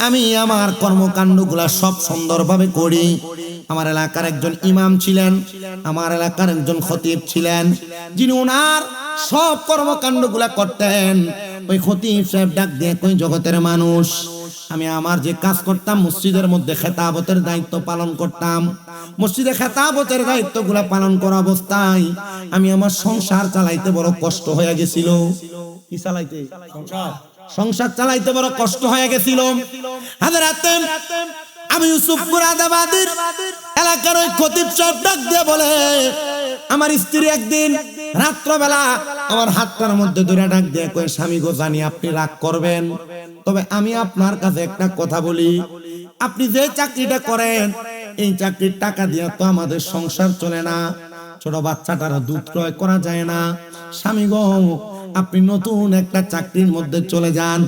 আমি আমার কর্মকাণ্ডগুলা সব সুন্দরভাবে করি। আমার এলাকার একজন ইমাম ছিলেন, আমার এলাকার একজন খতিব ছিলেন, যিনি ওনার সব কর্মকাণ্ডগুলা করতেন। ওই খতিব সাহেব ডাক দিয়ে কই, জগতের মানুষ, আমি আমার যে কাজ করতাম, মসজিদের মধ্যে খেতাবতের দায়িত্ব পালন করতাম। মসজিদে খেতাবতের দায়িত্বগুলা পালন করা অবস্থায় আমি আমার সংসার চালাইতে বড় কষ্ট হয়ে গেছিল। কি চালাইতে? সংসার চালাইতে বড় কষ্ট হয়ে গেছিল। হযরত আমি ইউসুফ মুরাদাবাদের এলাকার ওই খতিব সাহেব ডাক দিয়ে বলে, আমার স্ত্রী একদিন রাত্রবেলা আমার হাতটার মধ্যে ধরে ডাক দিয়ে কয়, স্বামী গো, জানি আপনি রাগ করবেন, তবে আমি আপনার কাছে একটা কথা বলি, আপনি যে চাকরিটা করেন এই চাকরির টাকা দিয়ে তো আমাদের সংসার চলে না, ছোট বাচ্চাটার দুধ ক্রয় করা যায় না। স্বামী গো, আপনি নতুন একটা চাকরির মধ্যে চলে যান,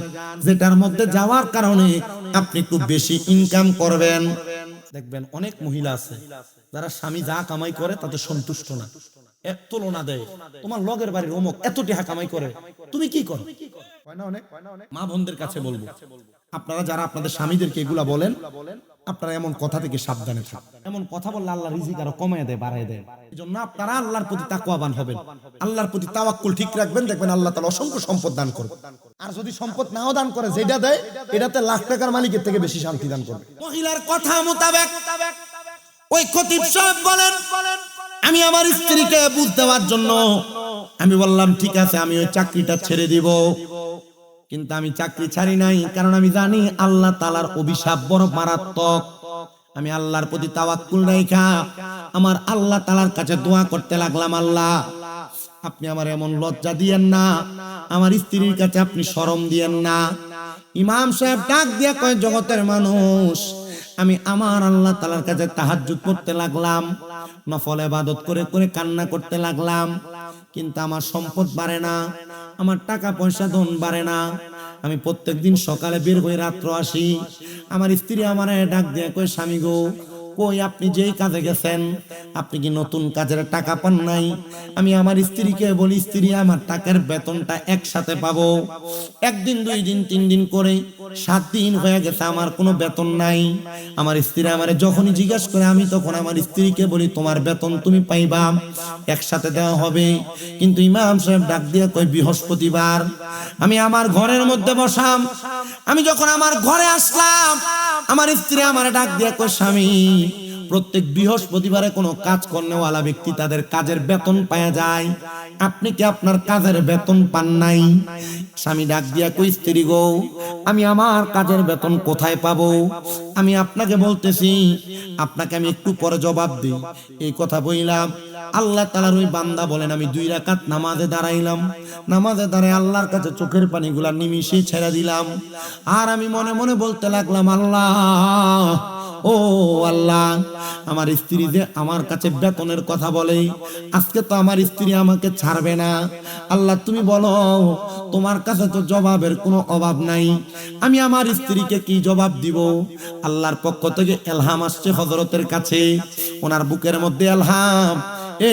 যেটার মধ্যে যাওয়ার কারণে আপনি খুব বেশি ইনকাম করবেন। দেখবেন অনেক মহিলা আছে যারা স্বামী যা কামাই করে তাতে সন্তুষ্ট না, এক তুলনা দেয়, তোমার লগের বাড়ির অমুক এত টাকা কামাই করে, তুমি কি করো? মা বোনদের কাছে বলবো, আপনারা যারা আপনাদের স্বামীদেরকে এগুলা বলেন, আপনারা এমন কথা থেকে সাবধানে থাকুন। এমন কথা বললে আল্লাহ রিজিক আরো কমায় দেয়, বাড়ায় দেয়। এজন্য আপনারা আল্লাহর প্রতি তাকওয়াবান হবেন, আল্লাহর প্রতি তাওয়াক্কুল ঠিক রাখবেন, দেখবেন আল্লাহ তাআলা অসংখ্য সম্পদ দান করবে। আর যদি সম্পদ নাও দান করে, যেটা দেয় এটাতে লাখ টাকার মালিকের থেকে বেশি শান্তি দান করবে। মহিলার কথা মোতাবেক ওই খতিব সাহেব বলেন, আমি আমার স্ত্রীকে বুঝ দেওয়ার জন্য আমি বললাম, ঠিক আছে, আমি ওই চাকরিটা ছেড়ে দিব। কিন্তু আমি চাকরি ছাড়ি নাই, কারণ আমি জানি আল্লাহ তাআলার অভিশাপ বড় মারাত্মক। আমি আল্লাহর প্রতি তাওয়াক্কুল রাখা আমার আল্লাহ তাআলার কাছে দোয়া করতে লাগলাম, আল্লাহ আপনি আমার এমন লজ্জা দিয়েন না, আমার স্ত্রীর কাছে আপনি শরম দিয়েন না। ইমাম সাহেব ডাক দিয়া কয়, জগতের মানুষ, আমি আমার আল্লাহ তাআলার কাছে তাহাজ্জুদ করতে লাগলাম, নফল ইবাদত করে করে কান্না করতে লাগলাম, কিন্তু আমার সম্পদ বাড়ে না, আমার টাকা পয়সা ধন বাড়ে না। আমি প্রত্যেকদিন সকালে বের হয়ে রাত্র আসি। আমার স্ত্রী আমার ডাক দিয়ে কই, স্বামী গো, কই আপনি যেই কাজে গেছেন, আপনি কি নতুন কাজের টাকা পান নাই? আমি আমার স্ত্রীকে বলি, স্ত্রী, আমার টাকার বেতনটা একসাথে পাবো। একদিন, 2 দিন, 3 দিন করে 7 দিন হয়ে গেছে, আমার কোনো বেতন নাই। আমার স্ত্রী আমারে যখনই জিজ্ঞাসা করে, আমি তখন আমার স্ত্রীকে বলি, তোমার বেতন তুমি পাইবা, একসাথে দেওয়া হবে। কিন্তু ইমাম সাহেব ডাক দিয়ে কই, বৃহস্পতিবার আমি আমার ঘরের মধ্যে বসাম। আমি যখন আমার ঘরে আসলাম, আমার স্ত্রী আমার ডাক দিয়ে কই, স্বামী, প্রত্যেক বৃহস্পতিবারে কোনো কাজ কর্নেওয়ালা ব্যক্তি তাদের কাজের বেতন পাওয়া যায়, আপনি কি আপনার কাজের বেতন পান নাই? স্বামী ডাক দিয়া কই, স্ত্রী গো, আমি আমার কাজের বেতন কোথায় পাবো? আমি আপনাকে বলতেছি, আপনাকে আমি একটু পরে জবাব দিই। এই কথা বললাম, আল্লাহ তাআলার ওই বান্দা বলেন, আমি 2 রাকাত নামাজে দাঁড়াইলাম, নামাজে দাঁড়ায় আল্লাহর কাছে চোখের পানিগুলা নিমিষে ছেড়ে দিলাম। আর আমি মনে মনে বলতে লাগলাম, আল্লাহ, ও আল্লাহ, আমার স্ত্রী যে আমার কাছে বেতনের কথা বলে, আজকে তো আমার স্ত্রী আমাকে ছাড়বে না। আল্লাহ, তুমি বলো, তোমার কাছে তো জবাবের কোনো অভাব নাই, আমি আমার স্ত্রীকে কি জবাব দিব? আল্লাহর পক্ষ থেকে ইলহাম আসছে হযরতের কাছে, ওনার বুকের মধ্যে ইলহাম, এ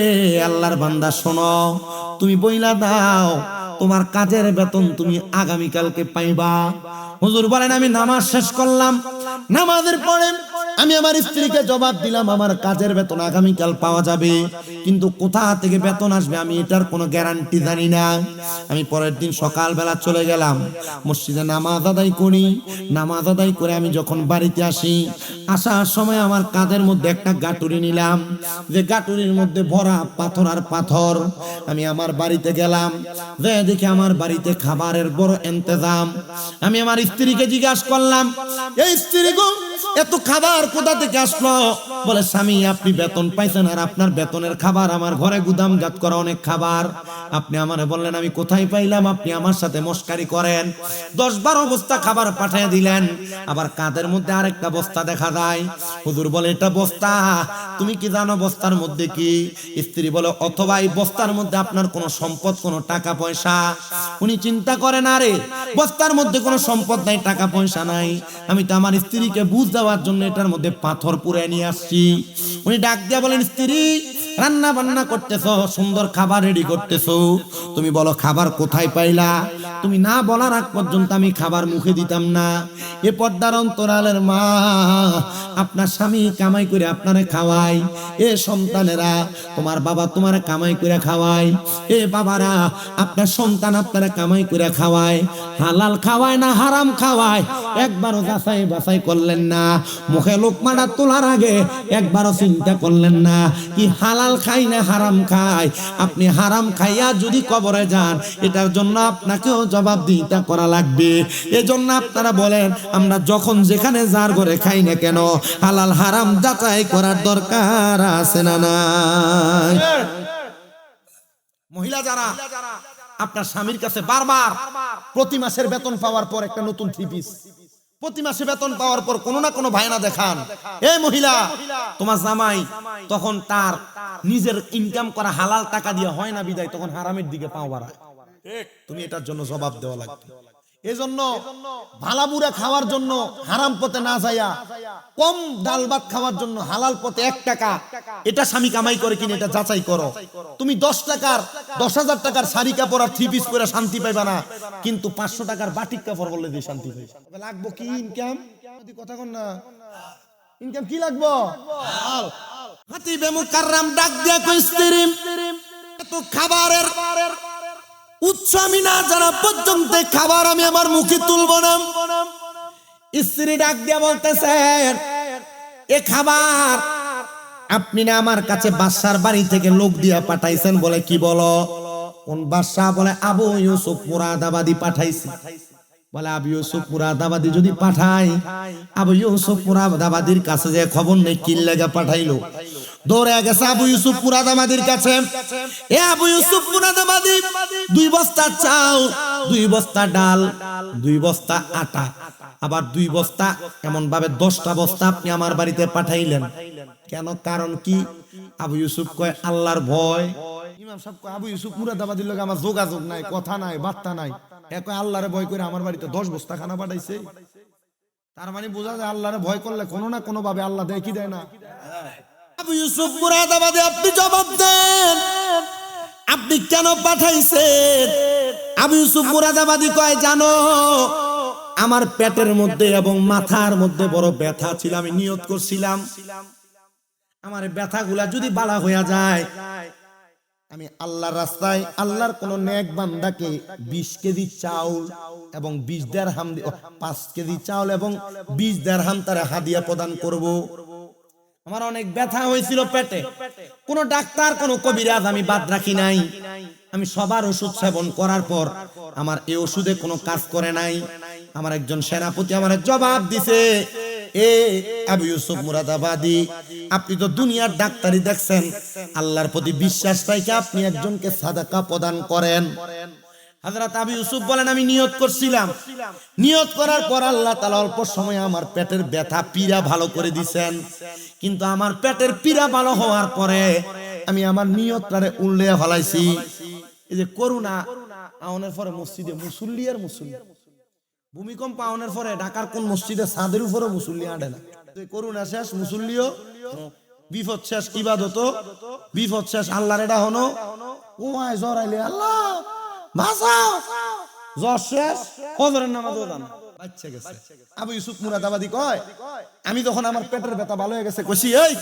আল্লাহর বান্দা শোনো, তুমি বইলা দাও, তোমার কাজের বেতন তুমি আগামীকালকে পাইবা। হুজুর বলেন, আমি নামাজ শেষ করলাম, নামাজের পরে আমি আমার স্ত্রীকে জবাব দিলাম, আমার কাজের বেতন আগামীকাল পাওয়া যাবে, কিন্তু কোথা থেকে বেতন আসবে আমি এটার কোনো গ্যারান্টি জানি না। আমি পরের দিন সকালবেলা চলে গেলাম, মসজিদে নামাজ আদায় করি। নামাজ আদায় করে আমি যখন বাড়িতে আসি, আসার সময় আমার কাঁধের মধ্যে একটা গাটুরি নিলাম, যে গাটুরির মধ্যে ভরা পাথর আর পাথর। আমি আমার বাড়িতে গেলাম, যে দেখি আমার বাড়িতে খাবারের বড় ইন্তজাম। আমি আমার স্ত্রীকে জিজ্ঞাসা করলাম, এই স্ত্রী গো, এত খাবার কোথা থেকে আসলো? বলে, স্বামী, আপনি বেতন পাইছেন, আর আপনার বেতনের খাবার আমার ঘরে গুদামজাত করা অনেক খাবার। আপনি আমারে বললেন আমি কোথায় পাইলাম, আপনি আমার সাথে মস্কারি করেন। 10-12 বস্তা খাবার পাঠিয়ে দিলেন, আবার কাঁধের মধ্যে আরেকটা বস্তা দেখা যায়। হুজুর বলে, এটা বস্তা, তুমি কি জানো বস্তার মধ্যে কি? স্ত্রী বলে, অথবা এই বস্তার মধ্যে আপনার কোনো সম্পদ, কোনো টাকা পয়সা? উনি চিন্তা করেন, আরে বস্তার মধ্যে কোনো সম্পদ নাই, টাকা পয়সা নাই, আমি তো আমার স্ত্রীকে বুঝ দেওয়ার জন্য এটার মধ্যে পাথর পুরে নিয়ে আসছি। উনি ডাক দিয়া বলেন, স্ত্রী, রান্না বান্না করতেছো, সুন্দর খাবার রেডি করতেছো, তুমি বলো খাবার কোথায় পাইলা? তুমি না বলার আগ পর্যন্ত আমি খাবার মুখে দিতাম না। এ পর্দার অন্তরালের মা, আপনার স্বামী কামাই করে আপনারে খাওয়াই, এ সন্তানেরা তোমার বাবা তোমার কামাই করে খাওয়াই, এ বাবারা আপনার সন্তান আপনারা কামাই করে খাওয়ায়, হালাল খাওয়ায় না হারাম খাওয়ায় একবারও যাচাই বাছাই করলেন না। মুখে লোকমাটা তোলার আগে একবারও চিন্তা করলেন না কি হালাল খাই না হারাম খাই। আপনি হারাম খাইয়া যদি কবরে যান, এটার জন্য আপনাকেও জবাবদিহিতা করা লাগবে। এজন্য আপনারা বলেন আমরা যখন যেখানে যার ঘরে খাই না কেন, হালাল হারাম যাচাই করার দরকার আছে না নাই? মহিলা যারা আপনার স্বামীর কাছে বারবার প্রতি মাসের বেতন পাওয়ার পর একটা নতুন থ্রি পিস, প্রতি মাসে বেতন পাওয়ার পর কোনো না কোনো ভাইনা দেখান, এই মহিলা তোমার জামাই তখন তার নিজের ইনকাম করা হালাল টাকা দিয়ে হয় না বিদায় তখন হারামের দিকে পাও বাড়ায়, তুমি এটার জন্য জবাব দেওয়া লাগবে। এজন্য ভালাবুরা খাওয়ার জন্য হারাম পথে না যাইয়া কম ডাল ভাত খাওয়ার জন্য হালাল পথে 1 টাকা এটা স্বামী কামাই করে কিনে এটা যাচাই করো। তুমি 10,000 টাকার শাড়ি কাপড় আর থ্রি পিস পরে শান্তি পাইবা না, কিন্তু 500 টাকার বাটিক কাপড় বললে দিয়ে শান্তি পাইবা। লাগবো কি ইনকাম? কথা কন না, ইনকাম কি লাগবো? হাতিবে মুকাররম ডাক দিয়া কই স্ত্রী এত খাবারের উৎস আমি না জানা পর্যন্ত খাবার আমি আমার মুখে তুলব না। স্ত্রী ডাক দিয়া বলতেছেন এ খাবার আপনি না আমার কাছে বাদশার বাড়ি থেকে লোক দিয়া পাঠাইছেন। বলে কি বলো? কোন বাদশা? বলে আবু ইউসুফ মুরাদাবাদী পাঠাইছে। বলে আবু ইউসুফ মুরাদাবাদী যদি পাঠাই, আবু ইউসুফ মুরাদাবাদীর কাছে যে খবর নেই কি লাগা পাঠাইলো, দৌড়ে গেছে আবু ইউসুফ মুরাদাবাদীর কাছে। এ আবু ইউসুফ মুরাদাবাদী 2 বস্তা চাল, 2 বস্তা ডাল, 2 বস্তা আটা, আবার 2 বস্তা এমন ভাবে 10টা বস্তা আপনি আমার বাড়িতে পাঠাইলেন কেন? কারণ কি? আবু ইউসুফ কয় আল্লাহর ভয়। ইমাম সাহেব কয় আবু ইউসুফ মুরাদাবাদীর লগে আমার যোগাযোগ নাই, কথা নাই, বার্তা নাই, এ কয় আল্লাহরে ভয় করে আমার বাড়িতে 10 বস্তা খানা পাঠাইছে। তার মানে বোঝা যায় আল্লাহরে ভয় করলে কোনো না কোনো ভাবে আল্লাহ দেয় কি দেয় না। আবু ইউসুফ মুরাদাবাদী আপনি জবাব দেন, আপনি কেন পাঠাইছেন? আবু ইউসুফ মুরাদাবাদী কয় জানো আমার পেটের মধ্যে এবং মাথার মধ্যে বড় ব্যথা ছিল, আমি নিয়ত করছিলাম আমার ব্যথাগুলা যদি বালা হইয়া যায় আমি আল্লাহর রাস্তায় আল্লাহর কোন নেক বান্দাকে 20 কেজি চাউল এবং 20 দিরহাম 5 কেজি চাউল এবং 20 দিরহাম তার হাদিয়া প্রদান করব। আমার অনেক ব্যথা হয়েছিল পেটে, কোন ডাক্তার কোন কবিরাজ আমি বাদ রাখি নাই, আমি সবার ওষুধ সেবন করার পর আমার এই ওষুধে কোনো কাজ করে নাই। আমার একজন সেনাপতি আমার জবাব দিছে, এ আবু ইউসুফ মুরাদাবাদী আপনি তো দুনিয়ার ডাক্তারি দেখছেন, আল্লাহর প্রতি বিশ্বাস রাখে আপনি একজনকে সাদাকা প্রদান করেন। হযরত আবু ইউসুফ বলেন আমি নিয়ত করছিলাম, নিয়ত করার পর আল্লাহ তাআলা অল্প সময়ে আমার পেটের ব্যথা পীড়া ভালো করে দিবেন, কিন্তু আমার পেটের পীড়া ভালো হওয়ার পরে আমি আমার নিয়তটারে উল্লেখ ফলাইছি। এই যে করোনা আওনের পরে মসজিদে মুসল্লি আর মুসল্লি, ভূমিকম্প আওনের পরে ঢাকার কোন মসজিদে ছাদের উপরে মুসল্লি আড়ে না। করোনা শেষ মুসল্লিও, বিপদ শেষ ইবাদত, বিপদ শেষ আল্লাহর এটা হনো, ও আয় জ্বর আইলে আল্লাহ বাঁচাও, জ্বর শেষ ফজরের নামাজও দান বাচ্চা গেছে। আবু ইউসুফ মুরাদাবাদী কয় আমি যখন আমার পেটের ব্যথা ভালো হয়ে গেছে কইছি এই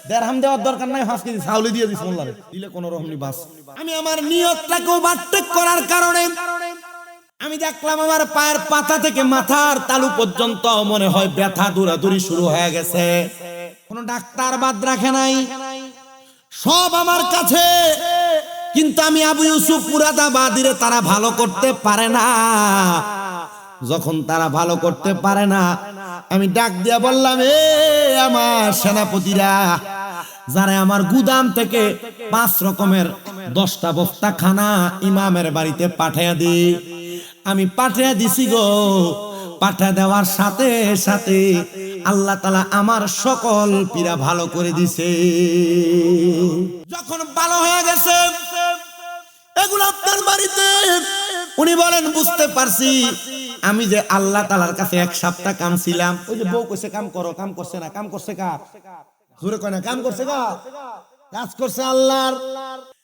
দিরহাম দেওয়ার দরকার নাই, 5 কেজি চাউল দিয়ে দিস মোল্লারে, দিলে কোন রকম নি বাস। আমি আমার নিয়তটাকে বাট্টেক করার কারণে আমি দেখলাম আমার পায়ের পাতা থেকে মাথার তালু পর্যন্ত মনে হয় ব্যথা দৌড়াদৌড়ি শুরু হয়ে গেছে। কোন ডাক্তার বাদ রাখে নাই, সব আমার কাছে, কিন্তু আমি আবু ইউসুফ মুরাদাবাদীরে তারা ভালো করতে পারে না। যখন তারা ভালো করতে পারে না আমি ডাক দিয়া বললাম, এ আমার সেনাপতিরা যারা আমার গুদাম থেকে 5 রকমের 10টা বস্তা খানা ইমামের বাড়িতে পাঠিয়ে দি, আমি পাঠিয়ে দিছি গো। পাঠিয়ে দেওয়ার সাথে সাথে আল্লাহ তাআলা আমার সকল পীড়া ভালো করে দিছে। যখন ভালো হয়ে গেছে এগুলো আপনার বাড়িতে, উনি বলেন বুঝতে পারছি আমি যে আল্লাহ তাআলার কাছে 1 সপ্তাহ কাম ছিলাম। ওই যে বউ কইছে কাম করো, কাম করছে না, কাম করছে কার? জোরে কয় না, কাম করছে কার? কাজ করছে আল্লাহর।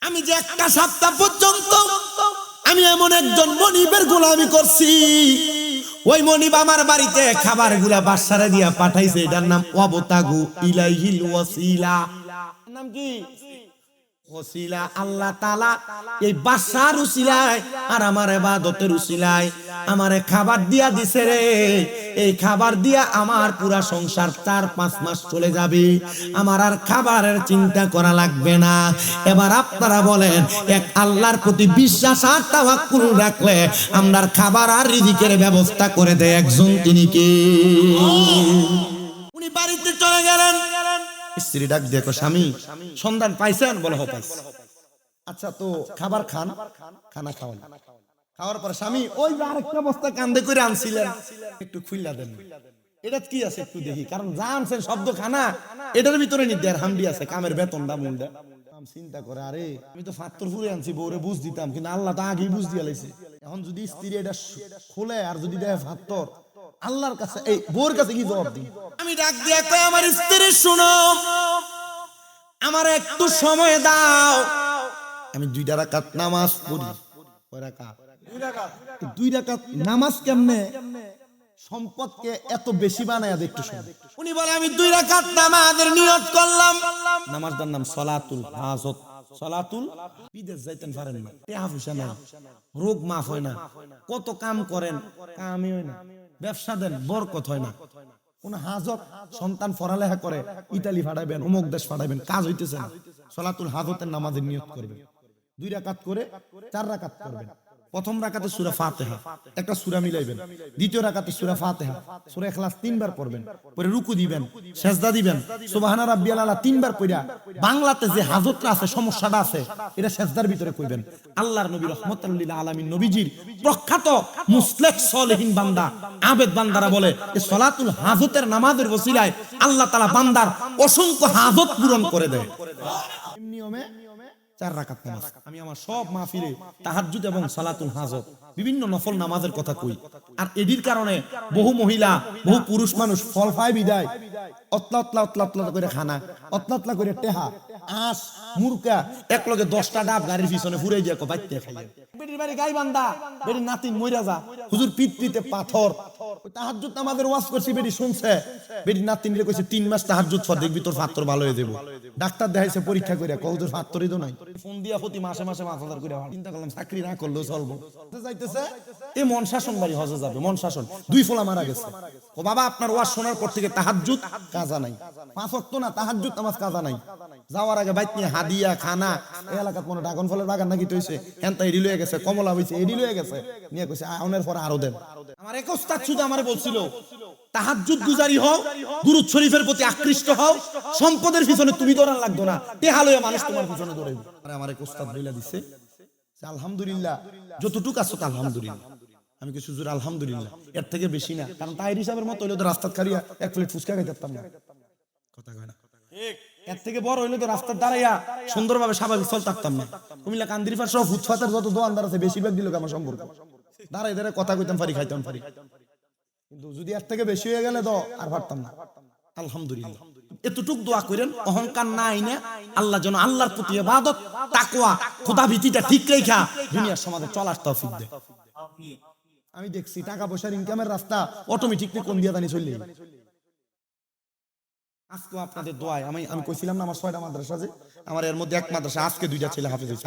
আমি যে একটা সপ্তাহ পর্যন্ত আমি এমন একজন মনিবের গোলামি করছি, ওই মনিব আমার বাড়িতে খাবার গুলা বাসারে দিয়া পাঠাইছে, এটার নাম ওয়াবতাগু ইলাইহিল ওয়াসিলা। নাম কি? ওসিলা। আল্লাহ তাআলা এই বাসার উসিলায় আর আমার ইবাদতের উসিলায় আমারে খাবার দিয়া দিছে রে। এই খাবার দিয়া আমার পুরা সংসার 4-5 মাস চলে যাবে, আমার আর খাবারের চিন্তা করা লাগবে না। এবার আপনারা বলেন, এক আল্লাহর প্রতি বিশ্বাস আর তাওয়াক্কুল রাখলে আমরার খাবার আর রিজিকের ব্যবস্থা করে দেয় একজন, তিনি কে? উনি বাড়িতে চলে গেলেন, স্ত্রী ডাক দিয়ে কয়, স্বামী সন্ধান পাইছেন? বলে হ্যাঁ পাইছি। আচ্ছা তো খাবার খান। খানা খাওয়ান। খাওয়ার পরে স্বামী ওই যে আরেকটা বস্তা কান্দে করে আনছিলেন, একটু খুইলা দেন, এটা কি আছে একটু দেখি, কারণ যা আনছেন শব্দ খানা, এটার ভিতরে নির্দেশ হামডি আছে, কামের বেতনটা মুন্ডা। চিন্তা করে, আরে আমি তো ফাত্তর ফুরে আনছি, বউরে বুঝ দিতাম, কিন্তু আল্লাহ তো আগেই বুঝ দিয়া লাইছে। এখন যদি স্ত্রী এটা খোলে আর যদি দেয় ফাত্তর, আল্লাহর কাছে এই বউর কাছে কি জবাব দিই? আমি ডাক দিয়া কই, আমার স্ত্রী শুনো, আমার একটু সময় দাও, আমি 2 রাকাত নামাজ পড়ি। কয় রাকাত? 2 রাকাত নামাজ কেমনে সম্পদকে এত বেশি বানায় একটু শুনো। উনি বলে, আমি 2 রাকাত নামাজের নিয়ত করলাম। নামাজটার নাম সলাতুল হাজত। সলাতুল, বিদেশ যাইতেন পারেন না, টেহা পয়সা নাই, রোগ মাফ হয় না, কত কাম করেন, কামই হয় না, ব্যবসা দেন, বরকত হয় না, কোন হাজত, সন্তান পড়ালেখা করে ইতালি ফাটাইবেন, অমুক দেশ ফাটাইবেন, কাজ হইতেছে না, সলাতুল হাজতের নামাজের নিয়ত করবেন। 2 রাকাত করে 4 রাকাত করবেন। প্রথম রাকাতে সূরা ফাতিহা একটা সূরা মিলাইবেন, দ্বিতীয় রাকাতে সূরা ফাতিহা সূরা ইখলাস 3 বার পড়বেন, পরে রুকু দিবেন, সিজদা দিবেন, সুবহানা রাব্বিয়াল আলা 3 বার পড়া বাংলাতে যে হাজতটা আছে, সমস্যাটা আছে, এটা সিজদার ভিতরে কইবেন। আল্লাহর নবী রাহমাতুল লিল আলামিন নবীজির প্রখ্যাত মুসলিক সলিহিন বান্দা, আবেদ বান্দারা বলে, এই সলাতুল হাজতের নামাজের ওসিলায় আল্লাহ তাআলা বান্দার অসংখ্য হাজত পূরণ করে দেয়। নিয়মে 4 রাকাত নামাজ। আমি আমার সব মাহফিলে তাহাজ্জুদ এবং সালাতুল হাজত বিভিন্ন নফল নামাজের কথা কই, আর এদির কারণে বহু মহিলা, বহু পুরুষ মানুষ ফল পায় বিদায় অতলা অতলা অতলা অতলা করে খানা, অতলা অতলা করে টেহা, আঁশ, মুরকা একলগে 10টা ডাব গাড়ির পিছনে ফুরাই দিয়ে বাইতে খাইয়ে। বেটির বাড়ি গাইবান্ধা, বেটির নাতিন মইরা যা, হুজুর পিতৃতে পাথর। তাহাজ্জুদ নামাজের ওয়াজ করছি, বেটি শুনছে, বেটির নাতিনরে কইছে 3 মাস তাহাজ্জুদ পড়, দেখবি তোর পাথর ভালো হয়ে যাবে। ডাক্তার দেখাইছে, পরীক্ষা করে কও তোর পাথরই তো নাই। ফোন দিয়া প্রতি মাসে মাসে 5,000 করে চিন্তা করলাম, চাকরি না করলেও চলবো। যাইতেছে এই মন শাসন বাড়ি হজে যাবে, মন শাসন 2 ফোলা মারা গেছে। ও বাবা, আপনার ওয়াজ শোনার পর থেকে তাহাজ্জুদ কাজা নাই, 5 ওয়াক্ত না, তাহাজ্জুদ নামাজ কাজা নাই। যাওয়ার আগে বাইক নিয়ে হাদিয়া খানা, এই এলাকাত মনে ড্রাগন ফলের বাগান নাকি তৈছে, হেনতা এডি লয়ে গেছে, কমলা হইছে এডি লয়ে গেছে, নিয়ে কইছে আউনের পর আরো দেন। আমার এক ওস্তাদ শুধু আমারে বলছিল, তাহাজ্জুদ গুজারি হও, দুরূদ শরীফের প্রতি আকৃষ্ট হও, সম্পদের পিছনে তুমি দৌড়ান লাগতো না, টেহা লইয়া মানুষ তোমার পিছনে দৌড়াইবে। আমার এক ওস্তাদ বইলা দিছে, আলহামদুলিল্লাহ যতটুকু আছে তা আলহামদুলিল্লাহ। আমি কিছু জোর আলহামদুলিল্লাহ, এর থেকে বেশি না, কারণ তাই হিসাবের মতো হইলে তো রাস্তাত খাইয়া 1 প্লেট ফুচকা খাইতে পারতাম না। কথা কয় না ঠিক? এর থেকে বড় হইলে তো রাস্তার দাঁড়াইয়া সুন্দরভাবে স্বাভাবিক চলতে পারতাম না। কুমিল্লা কান্দিরপাড় সব ফুটপাতের যত দোকানদার আছে বেশিরভাগ দিল আমার সম্পর্ক, দাঁড়াই দাঁড়াই কথা কইতাম পারি, খাইতাম পারি, কিন্তু যদি এর থেকে বেশি হয়ে গেলে তো আর পারতাম না। আলহামদুলিল্লাহ এতটুক দোয়া করেন, অহংকার না আইনে আল্লাহ যেন আল্লাহর প্রতি ইবাদত, তাকওয়া, খোদা ভীতিটা ঠিক রেখা দুনিয়ার সমাজে চলার তৌফিক দেয়। আমি দেখছি টাকা পয়সার ইনকামের রাস্তা অটোমেটিকলি কোন দিয়া জানি চলে যায়। আজকে আপনাদের দোয়ায় আমি কইছিলাম না আমার 6টা মাদ্রাসা আছে, আমার এর মধ্যে এক মাদ্রাসা আজকে 2টা ছেলে হাফেজ হইছে।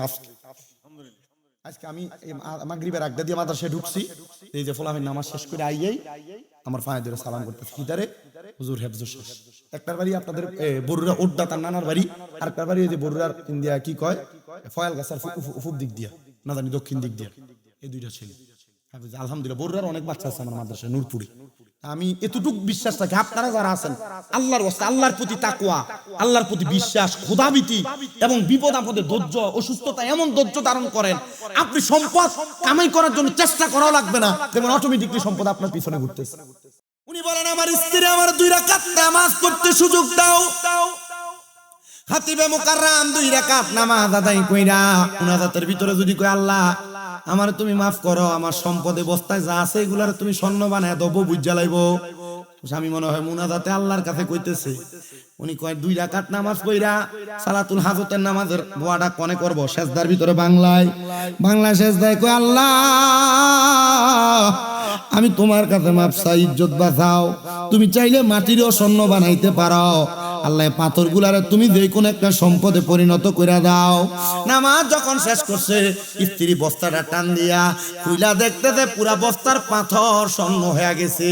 আজকে আমি মাগরিবের আগে দিয়ে মাদ্রাসায় ঢুকছি, এই যে ফলামের নামাজ শেষ করে আইয়েই আমার পায়ে ধরে সালাম করতেছি, কিদারে হুজুর হেফজ শেষ। একটার বাড়ি আপনাদের বরুরা ওড্ডা তার নানার বাড়ি, আর একটার বাড়ি এই যে বরুরার ইন্ডিয়া কি কয় ফয়াল গাছার উপর দিক দিয়া, না জানি দক্ষিণ দিক দিয়া, এই 2টা ছেলে হাফেজ। আলহামদুলিল্লাহ বরুরার অনেক বাচ্চা আছে আমার মাদ্রাসায় নূরপুরে। আমি এতটুকু বিশ্বাস রাখি, আপনারা যারা আছেন আল্লাহর ওয়াস্তে আল্লাহর প্রতি তাকওয়া, আল্লাহর প্রতি বিশ্বাস, খোদাভীতি এবং বিপদ আপদে ধৈর্য, অসুস্থতা এমন ধৈর্য ধারণ করেন, আপনি সম্পদ কামাই করার জন্য চেষ্টা করাও লাগবে না, যেমন অটোমেটিকলি সম্পদ আপনার পিছনে ঘুরতেছে। উনি বলেন, আমার স্ত্রী আমার 2 রাকাত নামাজ পড়তে সুযোগ দাও। খাতিবে মুকাররম 2 রাকাত নামাজ আদায় কইরা মুনাজাতের ভিতরে যদি কই, আল্লাহ আমার তুমি মাফ করো, আমার সম্পদে বস্তায় যা আছে এগুলার তুমি স্বর্ণ বানায় দেবো, বুঝ জ্বালাইবো। আমি মনে হয় মুনাজাতে আল্লাহর কাছে কইতেছে, উনি কয় 2 রাকাত নামাজ পড়া সালাতুল হাজতের নামাজের দোয়াটা কোনে করব সেজদার ভিতরে বাংলায় সেজদায় কয় আল্লাহ আমি তোমার কাছে মাপ চাই, ইজ্জত বাঁচাও। তুমি চাইলে মাটিরও স্বর্ণ বানাইতে পারো আল্লাহ, পাথরগুলারে তুমি যে কোন একটা সম্পদে পরিণত করে দাও। নামাজ যখন শেষ করছে স্ত্রী বস্তাটা টান দিয়া খুইলা দেখতে পুরা বস্তার পাথর স্বর্ণ হয়ে গেছে।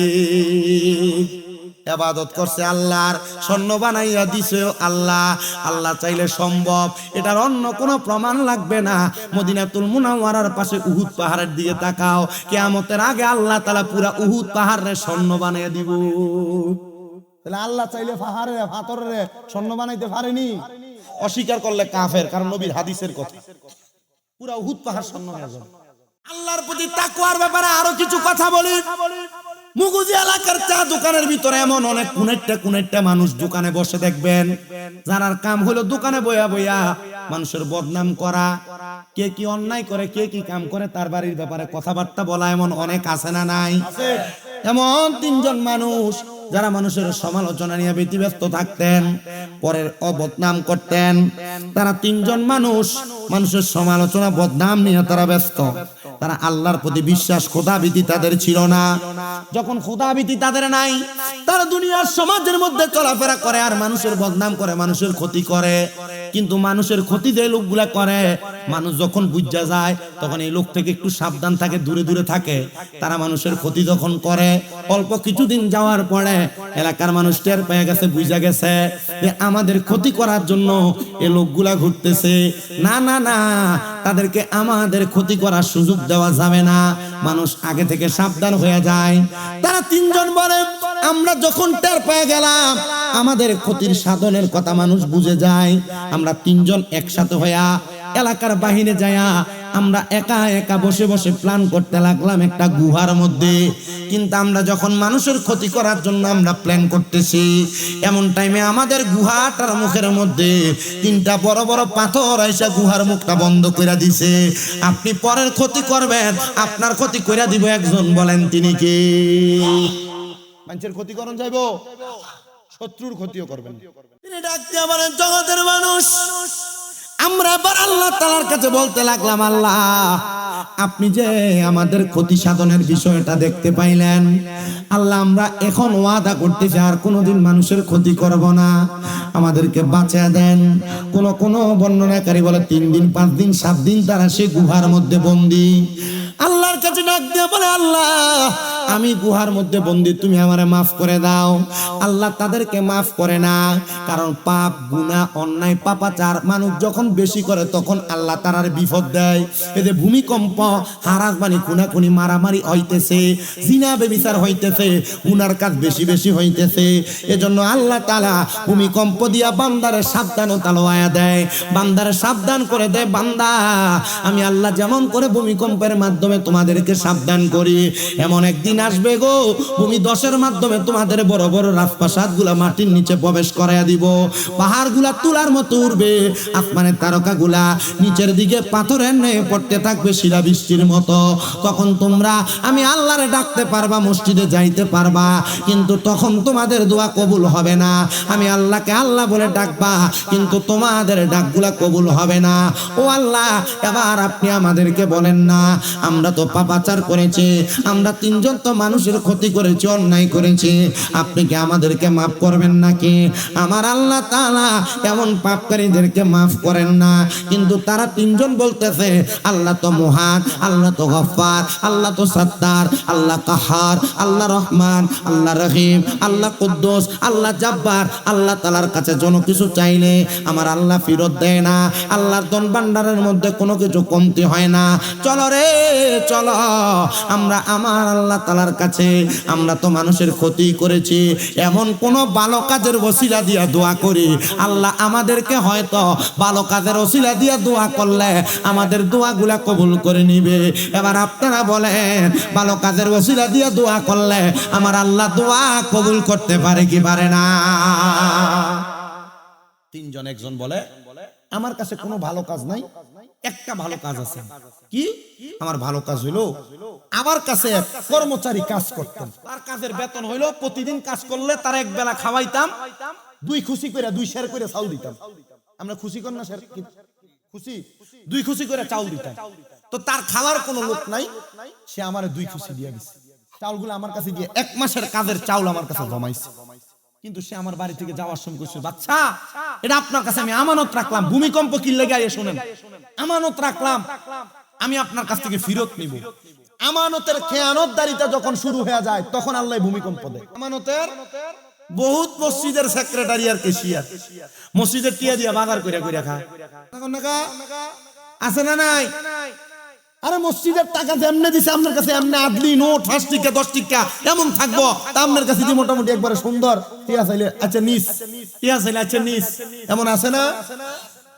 ইবাদত করছে আল্লাহর, স্বর্ণ বানাইয়া দিছে আল্লাহ। আল্লাহ চাইলে সম্ভব, এটার অন্য কোনো প্রমাণ লাগবে না। মদিনাতুল মুনাওয়ারার পাশে উহুদ পাহাড়ের দিকে তাকাও, কিয়ামতের আগে আল্লাহ তাআলা পুরা উহুদ পাহাড়ে স্বর্ণ বানিয়ে দিব। তাহলে আল্লাহ চাইলে পাথরে স্বর্ণ বানাইতে পারেনি? অস্বীকার করলে কাফের, কারণ নবীর হাদিসের কথা। পুরা উহুদ পাহাড় স্বর্ণ হয়ে যাবে। আল্লাহর প্রতি তাকওয়ার ব্যাপারে আরো কিছু কথা বলি। মুগুজি এলাকার চা দোকানের ভিতরে এমন অনেক কুনেটটা মানুষ দোকানে বসে দেখবেন, যার কাম হলো দোকানে বইয়া বইয়া মানুষের বদনাম করা, কে কি অন্যায় করে কে কি কাম করে তার বাড়ির ব্যাপারে কথাবার্তা বলা। এমন অনেক আছে না নাই? এমন 3 জন মানুষ যারা মানুষের সমালোচনা নিয়ে ব্যতিব্যস্ত থাকতেন, পরের বদনাম করতেন। তারা 3 জন মানুষ মানুষের সমালোচনা বদনাম নিয়ে তারা ব্যস্ত। তারা আল্লাহর প্রতি বিশ্বাস, খোদাভীতি তাদের ছিল না। যখন খোদাভীতি তাদের নাই, তারা দুনিয়ার সমাজের মধ্যে চলাফেরা করে আর মানুষের বদনাম করে, মানুষের ক্ষতি করে। কিন্তু মানুষের ক্ষতি যে লোকগুলা করে, মানুষ যখন বুঝা যায় তখন এই লোক থেকে একটু সাবধান থাকে, দূরে দূরে থাকে। তারা মানুষের ক্ষতি যখন করে, অল্প কিছুদিন যাওয়ার পরে এলাকার মানুষ টের পেয়ে গেছে, বুঝা গেছে যে আমাদের ক্ষতি করার জন্য এই লোকগুলা ঘুরতেছে। না না না, তাদেরকে আমাদের ক্ষতি করার সুযোগ দেওয়া যাবে না। মানুষ আগে থেকে সাবধান হয়ে যায়। তারা 3 জন বলে, আমরা যখন টের পেয়ে গেলাম আমাদের ক্ষতির সাধনের কথা মানুষ বুঝে যায়, আমরা 3 জন একসাথে হইয়া এলাকার বাহিরে যায়া আমরা একা একা বসে বসে প্ল্যান করতে লাগলাম একটা গুহার মধ্যে। কিন্তু আমরা যখন মানুষের ক্ষতি করার জন্য আমরা প্ল্যান করতেছি, এমন টাইমে আমাদের গুহাটার মুখের মধ্যে 3টা বড় বড় পাথর আইসা গুহার মুখটা বন্ধ করে দিছে। আপনি পরের ক্ষতি করবেন, আপনার ক্ষতি করে দিব একজন, বলেন তিনি কে? মানুষের ক্ষতি করন যাইব, শত্রুর ক্ষতিও করবেন। তিনি ডাক দিয়া বলেন, জগতের মানুষ, আমরা আবার আল্লাহ তাআলার কাছে বলতে লাগলাম, আল্লাহ আপনি যে আমাদের ক্ষতি সাধনের বিষয়টা দেখতে পাইলেন, আল্লাহ আমরা এখন ওয়াদা করতেছি আর কোনোদিন মানুষের ক্ষতি করব না, আমাদেরকে বাঁচিয়ে দেন। কোন বর্ণনাকারী বলে 3 দিন 5 দিন 7 দিন তারা সেই গুহার মধ্যে বন্দী। আল্লাহর কাছে ডাক দিয়ে বলে, আল্লাহ আমি গুহার মধ্যে বন্দী, তুমি আমারে মাফ করে দাও। আল্লাহ তাদেরকে মাফ করে না, কারণ পাপ গুনাহ অন্যায় পাপাচার মানুষ যখন বেশি করে তখন আল্লাহ তার বিপদ দেয়। এই যে ভূমিকম্প, হারাসবানি, খুনাখুনি, মারামারি হইতেছে, জিনা ব্যভিচার হইতেছে, গুনার কাজ বেশি বেশি হইতেছে, এজন্য আল্লাহ তাআলা ভূমিকম্প দিয়া বান্দারে সাবধানতা লওয়া দেয়, বান্দারে সাবধান করে দেয়। বান্দা আমি আল্লাহ যেমন করে ভূমিকম্পের মাধ্যমে তোমাদেরকে সাবধান করি, এমন একদিন আসবে গো ভূমি ধসের মাধ্যমে তোমাদের বড় বড় রাজপ্রাসাদ গুলা মাটির নিচে প্রবেশ করাইয়া দিব, পাহাড় গুলা তুলার মতো উঠবে, আসমানের তারকা গুলা নিচের দিকে পাথরের ন্যায় পড়তে থাকবে শিলাবৃষ্টির মতো। তখন তোমরা আমি আল্লাহরে ডাকতে পারবা, মসজিদে যাইতে পারবা, কিন্তু তখন তোমাদের দোয়া কবুল হবে না। আমি আল্লাহকে আল্লাহ বলে ডাকবা, কিন্তু তোমাদের ডাকগুলা কবুল হবে না। ও আল্লাহ, এবার আপনি আমাদেরকে বলেন না, আমরা তো পাপাচার করেছি, আমরা 3 জন তো মানুষের ক্ষতি করেছি, অন্যায় করেছি, আপনি কি আমাদেরকে মাফ করবেন নাকি? আমার আল্লাহ তাআলা এমন পাপকারীদেরকে মাফ করেন না। কিন্তু তারা 3 জন বলতেছে, আল্লাহ তো মহান, আল্লাহ তো গফফার, আল্লাহ তো সত্তার, আল্লাহ কাহার, আল্লাহ রহমান, আল্লাহ রহিম, আল্লাহ কুদ্দুস, আল্লাহ জব্বার। আল্লাহ তাআলার কাছে কোনো কিছু চাইলে আমার আল্লাহ ফেরত দেয় না, আল্লাহর ধন ভান্ডারের মধ্যে কোনো কিছু কমতি হয় না। চলো রে চলো, আমরা আমার আল্লাহ তাআলার কাছে, আমরা তো মানুষের ক্ষতি করেছি, এমন কোন ভালো কাজের ওসিলা দিয়া দোয়া করি, আল্লাহ আমাদেরকে হয়তো ভালো কাজের ওসিলা দিয়া দোয়া করলে আমাদের দোয়াগুলা কবুল করে নিবে। এবার আপনারা বলেন, ভালো কাজের ওসিলা দিয়া দোয়া করলে আমার আল্লাহ দোয়া কবুল করতে পারে কি পারে না? 3 জন, একজন বলে আমার কাছে কোনো ভালো কাজ নাই, একটা ভালো কাজ আছে। কি? আমার ভালো কাজ হইলো আমার কাছে এক কর্মচারী কাজ করতেন, তার কাজের বেতন হইলো প্রতিদিন কাজ করলে তার এক বেলা খাওয়াইতাম, দুই খুশি করে দুই শের করে চাউল দিতাম। আমরা খুশি কর না শের খুশি, দুই খুশি করে চাউল দিতাম। তো তার খাওয়ার কোনো লোক নাই, সে আমারে দুই খুশি দিয়ে গেছে। চাউলগুলো আমার কাছে দিয়ে 1 মাসের কাজের চাউল আমার কাছে জমাইছে। কিন্তু সে আমার বাড়ি থেকে যাওয়ার সময় কইছে, বাচ্চা এটা আপনার কাছে আমি আমানত রাখলাম, ভূমিকম্প কি লেগে আইয়ে শুনেন, আমানত রাখলাম, আমি আপনার কাছ থেকে ফেরত নিব। আমানতের খেয়ানতদারিতা যখন শুরু হয়ে যায় তখন আল্লাহ ভূমিকম্প দেয়। আমানতের বহুত মসজিদের সেক্রেটারি আর কেশিয়ার মসজিদের টিয়া দিয়া বাগার কইরা কইরা খায়, আছে না নাই? আরে মসজিদের টাকা যেমনে দিছে আপনার কাছে এমনি আদলি নোট 5 টাকা 10 টাকা এমন থাকবো, তা আপনার কাছে দিয়ে মোটামুটি একবারে সুন্দর টিয়া চাইলে আচ্ছা নিস, টিয়া চাইলে আচ্ছা নিস, এমন আছে না?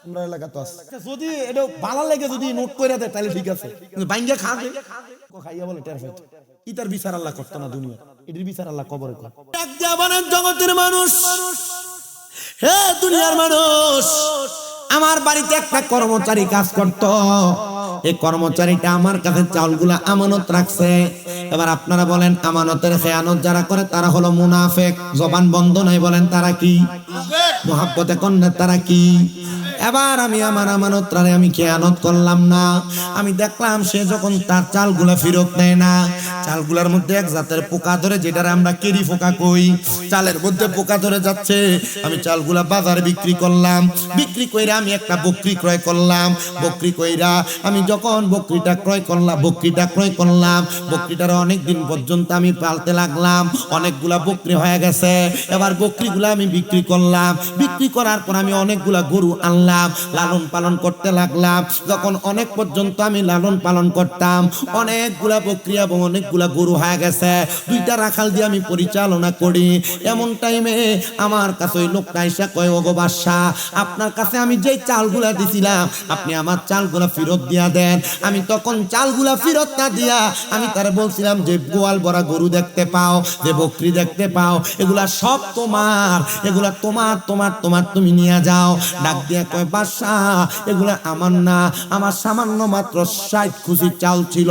আমরা এলাকা তো আছে। যদি এটা ভালো লাগে যদি নোট কইরা দেয় তাহলে ঠিক আছে, কিন্তু বাইঙ্গা খাবে খাইয়া বলে টের পাইতো। ইতার বিচার আল্লাহ করতো না দুনিয়া, এটির বিচার আল্লাহ কবরে করে। এক জাবানের জগতের মানুষ, হে দুনিয়ার মানুষ, আমার বাড়িতে একটা কর্মচারী কাজ করত। এই কর্মচারীটা আমার কাছে চাউলগুলা আমানত রাখছে। এবার আপনারা বলেন আমানতের খেয়ানত যারা করে তারা হলো মুনাফিক। জবান বন্ধ নাই, বলেন তারা কি? মুহাব্বতে কন্যা তারা কি? এবার আমি আমার আমানতটারে আমি খেয়ানত করলাম না। আমি দেখলাম সে যখন তার চালগুলা ফেরত নেয় না, চালগুলার মধ্যে এক জাতের পোকা ধরে, যেটারে আমরা কেরি পোকা কই, চালের মধ্যে পোকা ধরে যাচ্ছে। আমি চালগুলা বাজারে বিক্রি করলাম, বিক্রি কইরা আমি একটা বকরি ক্রয় করলাম। বকরি কইরা আমি যখন বকরিটা ক্রয় করলাম, বকরিটার অনেক দিন পর্যন্ত আমি পালতে লাগলাম, অনেকগুলা বকরি হয়ে গেছে। এবার বকরিগুলা আমি বিক্রি করলাম, বিক্রি করার পর আমি অনেকগুলা গরু আনলাম, লালন পালন করতে লাগলাম। যখন অনেক পর্যন্ত আমি লালন পালন করতাম, অনেকগুলা বকরি এবং অনেকগুলা গরু হয়ে গেছে, 2টা রাখাল দিয়ে আমি পরিচালনা করি। এমন টাইমে আমার কাছে ওই লোকটা এসে কয়, ওগো বাদশা, আপনার কাছে আমি যেই চালগুলা দিছিলাম আপনি আমার চালগুলা ফেরত দিয়া দেন। আমি তখন চালগুলা ফেরত না দিয়া আমি তারে বলছিলাম যে গোয়াল ভরা গরু দেখতে পাও, যে বকরি দেখতে পাও, এগুলা সব তোমার, এগুলা তোমার তোমার তোমার তুমি নিয়ে যাও। ডাক দিয়া কয়, বাদশা এগুলা আমার না, আমার সামান্য মাত্র 60 খুশি চাল ছিল,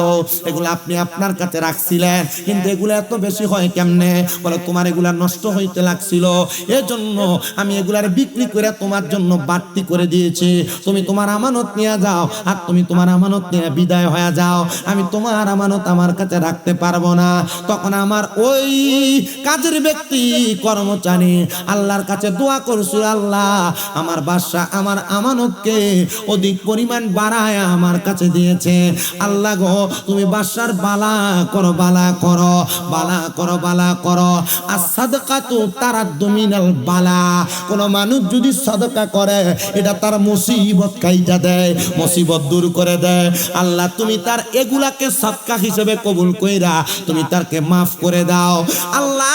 এগুলা আপনি আপনার কাছে রাখছিলেন, কিন্তু এগুলা এত বেশি হয় কেমনে? বলে তোমার এগুলা নষ্ট হইতে লাগছিল, এজন্য আমি এগুলার বিক্রি করে তোমার জন্য বাড়তি করে দিয়েছি। তুমি তোমার আমানত নিয়ে যাও, আর তুমি তোমার আমানত নিয়ে বিদায় হয়ে যাও, আমি তোমার আমানত আমার কাছে রাখতে পারবো না। তখন আমার ওই কাজের ব্যক্তি কর্মচারী আল্লাহর কাছে দোয়া করছিল, আল্লাহ আমার বাদশা আমার আমানতকে অধিক পরিমাণ বাড়ায় আমার কাছে দিয়েছে, আল্লাহ গো তুমি বাদশার বালা করো, বালা করো, বালা করো, বালা করো। আর সাদকাতু তারাদ্দু মিনাল বালা, কোন মানুষ যদি সাদকা করে এটা তার মুসিবত কাইটা দেয়, মুসিবত দূর করে দেয়। আল্লাহ তুমি তার এগুলাকে সদকা হিসেবে কবুল কইরা তুমি তারকে মাফ করে দাও। আল্লাহ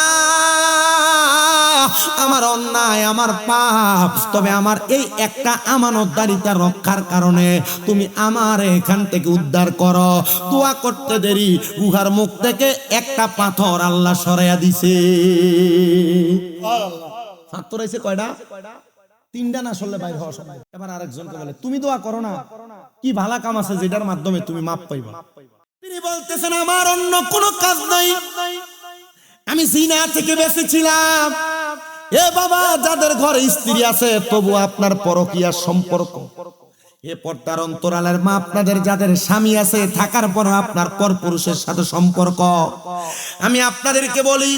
আমার অন্যায়, আমার পাপ, তবে আমার এই একটা আমানতদারিতা রক্ষার কারণে তুমি আমার এখান থেকে উদ্ধার করো। দোয়া করতে দেরি গুহার মুখ থেকে একটা পাথর আল্লাহ সরাইয়া দিছে। পাথর আইছে কয়টা? 3টা না, আসলে বাইরে হওয়া সময়। এবার আরেকজনকে বলে, তুমি দোয়া করো না, কি ভালো কাম আছে যেটার মাধ্যমে তুমি মাপ পাইবা? তিনি বলতেছেন, আমার অন্য কোনো কাজ নাই, আমি জিনা থেকে বেঁচেছিলাম। এ বাবা, যাদের ঘরে স্ত্রী আছে তবু আপনার পরকীয়া সম্পর্ক, এ পর্দার অন্তরালের মা আপনাদের যাদের স্বামী আছে থাকার পর আপনার পরপুরুষের সাথে সম্পর্ক, আমি আপনাদেরকে বলি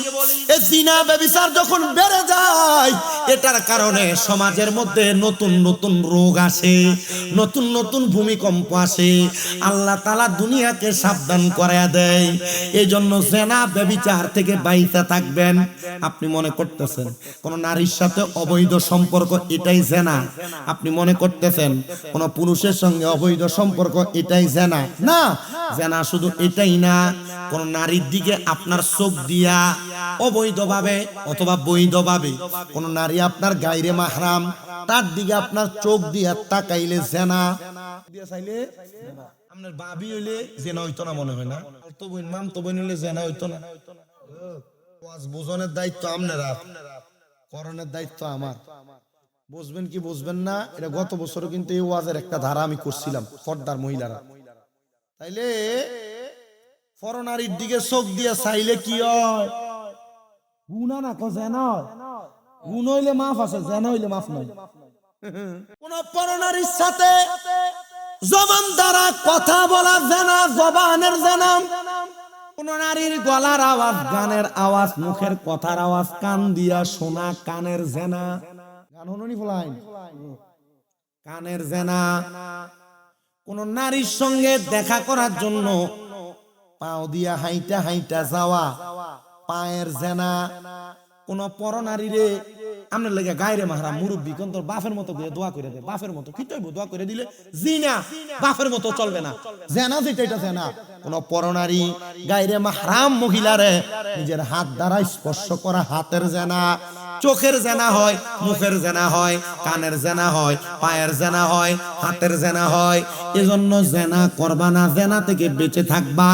এই জিনা ব্যভিচার যখন বেড়ে যায় এটার কারণে সমাজের মধ্যে নতুন নতুন রোগ আসে, নতুন নতুন ভূমিকম্প আসে। আল্লাহ তাআলা দুনিয়াকে সাবধান করায়া দেয়। এই জন্য জিনা ব্যভিচার থেকে বাইরে থাকবেন। আপনি মনে করতেছেন কোন নারীর সাথে অবৈধ সম্পর্ক এটাই জিনা, আপনি মনে করতেছেন কোন পুরুষের সঙ্গে অবৈধ সম্পর্ক এটাই জিনা, না, জিনা শুধু এটাই না, কোন নারীর দিকে আপনার চোখ দিয়া অবৈধভাবে অথবা বৈধভাবে কোন নারী আপনার গায়রে মাহরাম তার দিকে আপনার চোখ দিয়া তাকাইলে জিনা, দিয়া চাইলে আপনার ভাবি হইলে জিনা হইতো না, মনে হয় না? তো বোন মাম তো বোন হইলে জিনা হইতো না। ওয়াজ বোঝনের দায়িত্ব আপনারা, করণের দায়িত্ব আমার। বুঝবেন কি বুঝবেন না এটা গত বছরও কিন্তু এই ওয়াজের একটা ধারা আমি করছিলাম, পর্দার মহিলারা। তাইলে পরনারীর দিকে চোখ দিয়ে চাইলে কি হয়? গুনাহ না, জিনা হয়। গুণ হইলে মাফ আছে, জানা হইলে মাফ নাই। কোন পরনারীর সাথে জবান দ্বারা কথা বলা জানা, জবানের জানা। কোন নারীর গলার আওয়াজ, গানের আওয়াজ, মুখের কথার আওয়াজ কান দিয়া শোনা, কানের জেনা। গান হনুনি ফলাই কানের জেনা। কোন নারীর সঙ্গে দেখা করার জন্য পাও দিয়া হাইটা হাইটা যাওয়া, পায়ের জেনা। কোন পরনারীরে আপনার লেগে গায়রে মাহরাম মুরব্বী কোন তোর বাপের মতো করে দোয়া করে দে, বাপের মতো কি চাইবো দোয়া করে দিলে জিনা, বাপের মতো চলবে না, জেনা যেটা এটা জেনা। কোন পরনারী গায়রে মাহরাম মহিলারে নিজের হাত দ্বারা স্পর্শ করা, হাতের জেনা। চোখের জেনা হয়, মুখের জেনা হয়, কানের জেনা হয়, পায়ের জেনা হয়, হাতের জেনা হয়। এজন্য জেনা করবা না, জেনা থেকে বেঁচে থাকবা।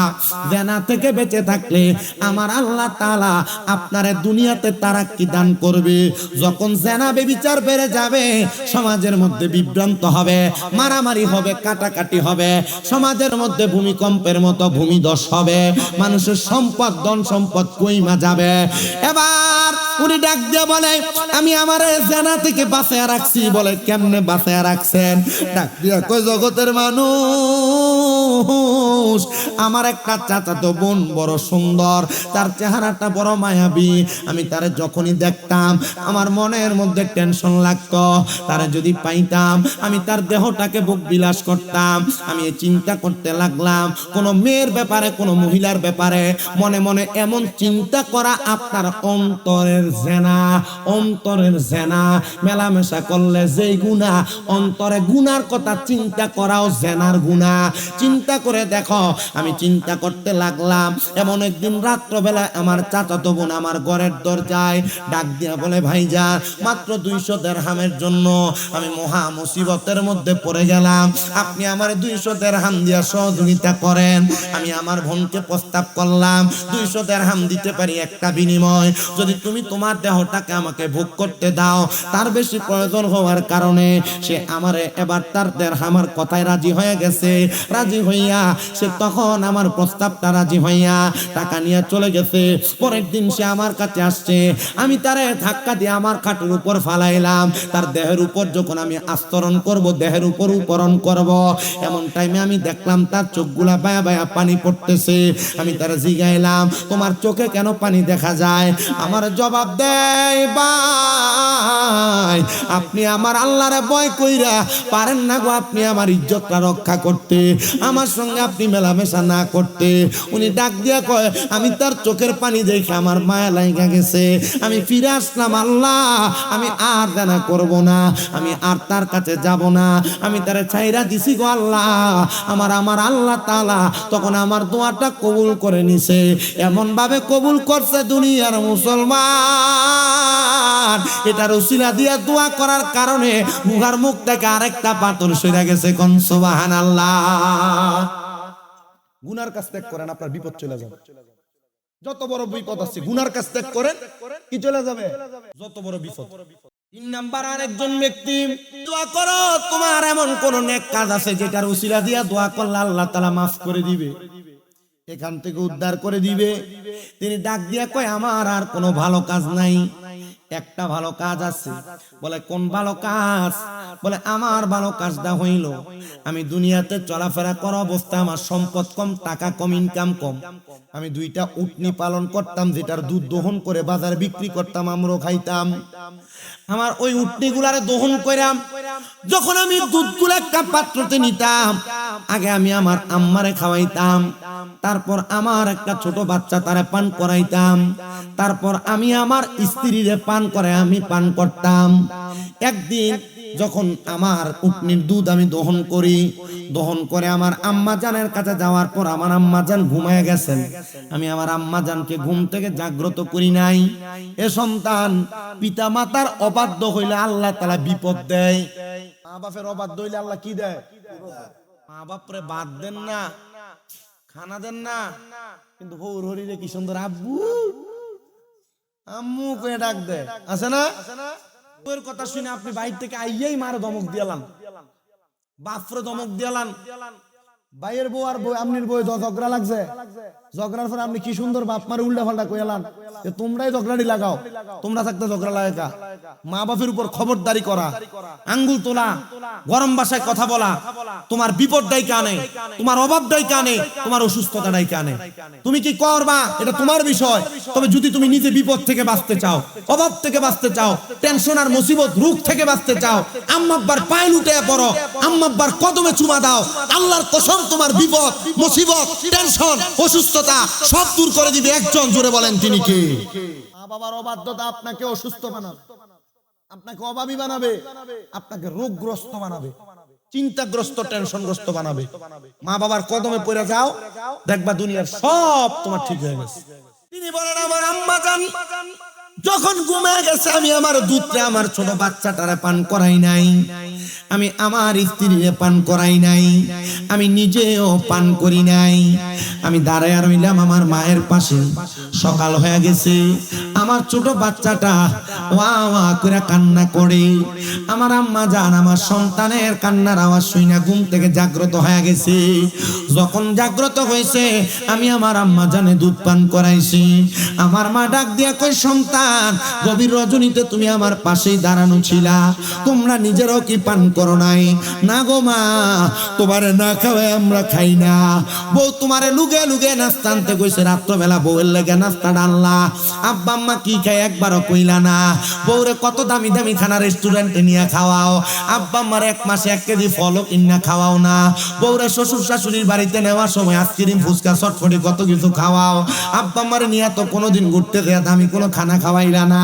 জেনা থেকে বেঁচে থাকলে আমার আল্লাহ তাআলা আপনারে দুনিয়াতে তারাক্কি দান করবে। যখন জেনা বেবিচার বেড়ে যাবে, সমাজের মধ্যে বিভ্রান্ত হবে, মারামারি হবে, কাটাকাটি হবে, সমাজের মধ্যে ভূমিকম্পের মতো ভূমিধস হবে, মানুষের সম্পদ ধন সম্পদ কইমা যাবে। এবার উনি ডাক দিয়ে বলে, আমি আমার জেনা থেকে বাঁচায়া রাখছি। বলে কেমনে বাঁচায়া রাখছেন? ডাক দিয়া কই, জগতের মানুষ, আমার একটা চাচাতো বোন বড় সুন্দর, তার চেহারাটা বড় মায়াবী। আমি তারে যখনই দেখতাম আমার মনের মধ্যে টেনশন লাগতো। তারে যদি পাইতাম আমি তার দেহটাকে বুক বিলাস করতাম। আমি চিন্তা করতে লাগলাম কোন মেয়ের ব্যাপারে, কোন মহিলার ব্যাপারে মনে মনে এমন চিন্তা করা আপনার অন্তরের জেনা। অন্তরের জেনা মেলামেশা করলে যেই গুনাহ, অন্তরে গুনার কথা চিন্তা করাও জেনার গুনাহ। চিন্তা করে দেখো। আমি চিন্তা করতে লাগলাম। এমন একদিন রাত্রবেলা আমার চাচাতো বোন আমার ঘরের দরজায় ডাক দিয়া বলে, ভাইজান মাত্র 200 দিরহামের জন্য আমি মহা মুসিবতের মধ্যে পড়ে গেলাম, আপনি আমার 200 দিরহাম দিয়া সহযোগিতা করেন। আমি আমার বোনকে প্রস্তাব করলাম 200 দিরহাম দিতে পারি একটা বিনিময়, যদি তুমি তোমার দেহটাকে আমাকে ভোগ করতে দাও। তার বেশি প্রয়োজন হওয়ার কারণে সে আমারে এবার তার দিরহামের কথায় রাজি হয়ে গেছে। রাজি হইয়া সে তখন আমার প্রস্তাবটা রাজি হইয়া টাকা নিয়ে চলে গেছে। পরের দিন সে আমার কাছে আসছে। আমি তারে ধাক্কা দিয়ে আমার খাটের উপর ফালাইলাম। তার দেহের উপর যখন আমি আস্তরণ করব, দেহের উপর উপরণ করব, এমন টাইমে আমি দেখলাম তার চোখগুলা বায়া বায়া পানি পড়তেছে। আমি তারে জিগাইলাম, তোমার চোখে কেন পানি দেখা যায়? আমার জবাব দেয়, ভাই আপনি আমার আল্লাহরে ভয় কইরা পারেন না গো, আপনি আমার ইজ্জতটা রক্ষা করতে, আমার সঙ্গে আপনি মেলামেশা না করতে। উনি ডাক দিয়া কয়, আমি তার চোখের পানি দেখে আমার মায়া লাগা গেছে, আমি ফিরে আসলাম। আল্লাহ আমি আর জানা করব না, আমি আর তার কাছে যাব না, আমি তারে ছাইরা দিছি গো আল্লাহ। আমার আল্লাহ তাআলা তখন আমার দোয়াটা কবুল করে নিছে। এমন ভাবে কবুল করছে দুনিয়ার মুসলমান, এটার উসিলা দিয়া দোয়া করার কারণে মুখার মুখ থেকে আরেকটা পাথর সরে গেছে। কোন সুবহানাল্লাহ। গুনার কাজ ত্যাগ করেন, আপনার বিপদ চলে যাবে। যত বড় বিপদ আছে গুনার কাজ ত্যাগ করেন, কি চলে যাবে? যত বড় বিপদ। 3 নাম্বার, আরেকজন ব্যক্তি দোয়া করো, তোমার এমন কোন নেক কাজ আছে যেটার উসিলা দিয়া দোয়া করলে আল্লাহ তাআলা মাফ করে দিবে, এখান থেকে উদ্ধার করে দিবে। তিনি ডাক দিয়া কয়, আমার আর কোনো ভালো কাজ নাই, একটা ভালো কাজ আছে। বলে কোন ভালো কাজ? বলে আমার ভালো কাজটা হইল, আমি দুনিয়াতে চলাফেরা করা অবস্থা আমার সম্পদ কম, টাকা কম, ইনকাম কম। আমি 2টা উটনি পালন করতাম, যেটার দুধ দহন করে বাজারে বিক্রি করতাম, আমরাও খাইতাম। আমার ওই উটনিগুলারে দহন কইরাম, যখন আমি দুধগুলো একটা পাত্রতে নিতাম, আগে আমি আমার আম্মারে খাওয়াইতাম, তারপর আমার একটা ছোট বাচ্চা তারে পান করাইতাম, তারপর আমি আমার স্ত্রীরে পান করে আমি পান করতাম। একদিন যখন আমার উটনির দুধ আমি দহন করে আমার আম্মা জানের কাছে যাওয়ার পর আমার আম্মা জান ঘুমায় গেছেন। আমি আমার আম্মা জানকে ঘুম থেকে জাগ্রত করি নাই। এ সন্তান, পিতা মাতার অবাধ্য হইলে আল্লাহ তাআলা বিপদ দেয়। মা বাপের অবাধ্য হইলে আল্লাহ কি দেয়? মা বাপরে বাদ দেন না, খানা দেন না, কিন্তু হৌর হরিরে কি সুন্দর আব্বু আম্মু করে ডাক দেয়, আছে না? তোর কথা শুনে আপনি বাইরে থেকে আইয়াই মারে ধমক দিয়ালাম, বাপরে ধমক দিয়ালাম, ভাইয়ের বউ আর বউ আমনির বউ ঝগড়া লাগছে, ঝগড়ার পর আপনি কি সুন্দর বাপ মারে উল্টা পাল্টা কইলাম যে তোমরাই ঝগড়াটি লাগাও, তোমরা থাকতে ঝগড়া লাগা। মা বাপের উপর খবরদারি করা, আঙ্গুল তোলা, গরম ভাষায় কথা বলা, তোমার বিপদটাই কানে, তোমার অভাবটাই কানে, তোমার অসুস্থতাটাই কানে। তুমি কি করবা এটা তোমার বিষয়, তবে যদি তুমি নিজে বিপদ থেকে বাঁচতে চাও, অভাব থেকে বাঁচতে চাও, টেনশন আর মুসিবত রোগ থেকে বাঁচতে চাও, আম্মা আব্বার পায়ে লুটে পড়ো, আম্মা আব্বার কদমে চুমা দাও, আল্লাহর কসম তোমার বিপদ মুসিবত টেনশন অসুস্থতা সব দূর করে দিবে একজন। জোরে বলেন তিনি কে? মা বাবার অবাধ্যতা আপনাকে অসুস্থ বানাবে, আপনাকে অভাবী বানাবে, আপনাকে রোগগ্রস্ত বানাবে, চিন্তাগ্রস্ত টেনশনগ্রস্ত বানাবে। মা বাবার কদমে পড়ে যাও, দেখবা দুনিয়ার সব তোমার ঠিক হয়ে গেছে। তিনি বলেন আমার আম্মা জান যখন ঘুমে গেছে আমি আমার দুধটা আমার ছোট বাচ্চাটারে পান করাই নাই, আমি আমার স্ত্রীরে পান করাই নাই, আমি নিজেও পান করি নাই। আমি দাঁড়ায় রইলাম আমার মায়ের পাশে। সকাল হয়ে গেছে, আমার ছোট বাচ্চাটা ওয়া ওয়া করে কান্না করে। আমার আম্মা জান আমার সন্তানের কান্নার আওয়াজ শুনে ঘুম থেকে জাগ্রত হয়ে গেছে। যখন জাগ্রত হয়েছে আমি আমার আম্মা জানে দুধ পান করাইছি। আমার মা ডাক দিয়া কই সন্তান গভীর রজনীতে তুমি আমার পাশেই দাঁড়ানো ছিলা, তোমরা নিজেরাও কি পান করো নাই? না গো মা, তোমারে না খাওয়ায় আমরা খাই না। বউ তোমারে লুগে লুগে নাস্তা আনতে কইছে, রাত্রবেলা বউয়ের লেগে নাস্তা ডাললা, আব্বা আম্মা কি খায় একবারও কইলা না। বউরে কত দামি দামি খানা রেস্টুরেন্টে নিয়ে খাওয়াও, আব্বা আম্মার 1 মাসে 1 কেজি ফলও কিনা খাওয়াও না। বউরে শ্বশুর শাশুড়ির বাড়িতে নেওয়ার সময় আইসক্রিম ফুচকা চটপটি কত কিছু খাওয়াও, আব্বা আম্মারে নিয়ে তো কোনোদিন ঘুরতে গিয়ে দামি কোনো খানা খাওয়াইলা না।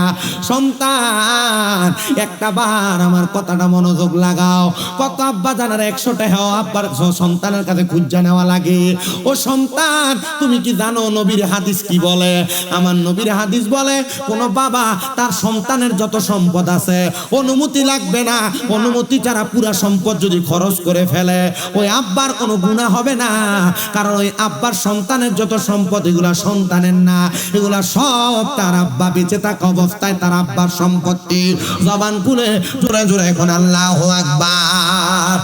সন্তান একটা বার আমার কথাটা মনোযোগ লাগাও। কত আব্বা জানার 100 টাকা আব্বার সন্তানের কাছে খুঁজা নেওয়া লাগে। ও সন্তান তুমি কি জানো নবীর হাদিস কি বলে? আমার নবীর হাদিস বলে কোন বাবা তার সন্তানের যত সম্পদ আছে অনুমতি লাগবে না, অনুমতি ছাড়া পুরা সম্পদ যদি খরচ করে ফেলে ওই আব্বার কোনো গুনাহ হবে না, কারণ ওই আব্বার সন্তানের যত সম্পদ এগুলা সন্তানের না, এগুলা সব তার আব্বা বেঁচে থাকা অবস্থায় তার আব্বার সম্পত্তি। জবান খুলে জোরে জোরে এখন আল্লাহু আকবার।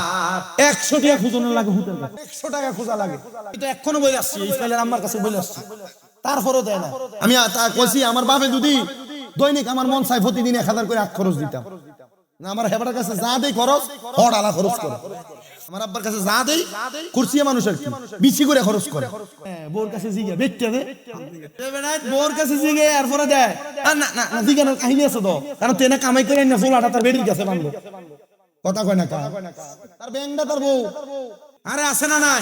100 টাকা খুঁজনো লাগে হুটের কাছে, 100 টাকা খোঁজা লাগে। এটা এখনো বলে আসছি, ইসমাইলের আম্মার কাছে বলে আসছি, তারপরও দেয় না। আমি কইছি আমার বাপে যদি দৈনিক আমার মন চাই প্রতিদিন 1000 করে 8 খরচ দিতাম না, আমার হেবাটার কাছে যা দেই খরচ হড়ালা খরচ করে। আমার আব্বার কাছে যা দেই কুরসিয়া মানুষের কি বেশি করে খরচ করে। বউর কাছে জিগে বেটতে দে, বউর কাছে জিগে আর পরে দেয় না না না জিগানোর কাহিনী আছে তো, কারণ তেনে কামাই করে না চুলাটা তার বেডির কাছে বানলো। কথা কয় না তার ব্যাংকটা তার বউ। আরে আছে না নাই?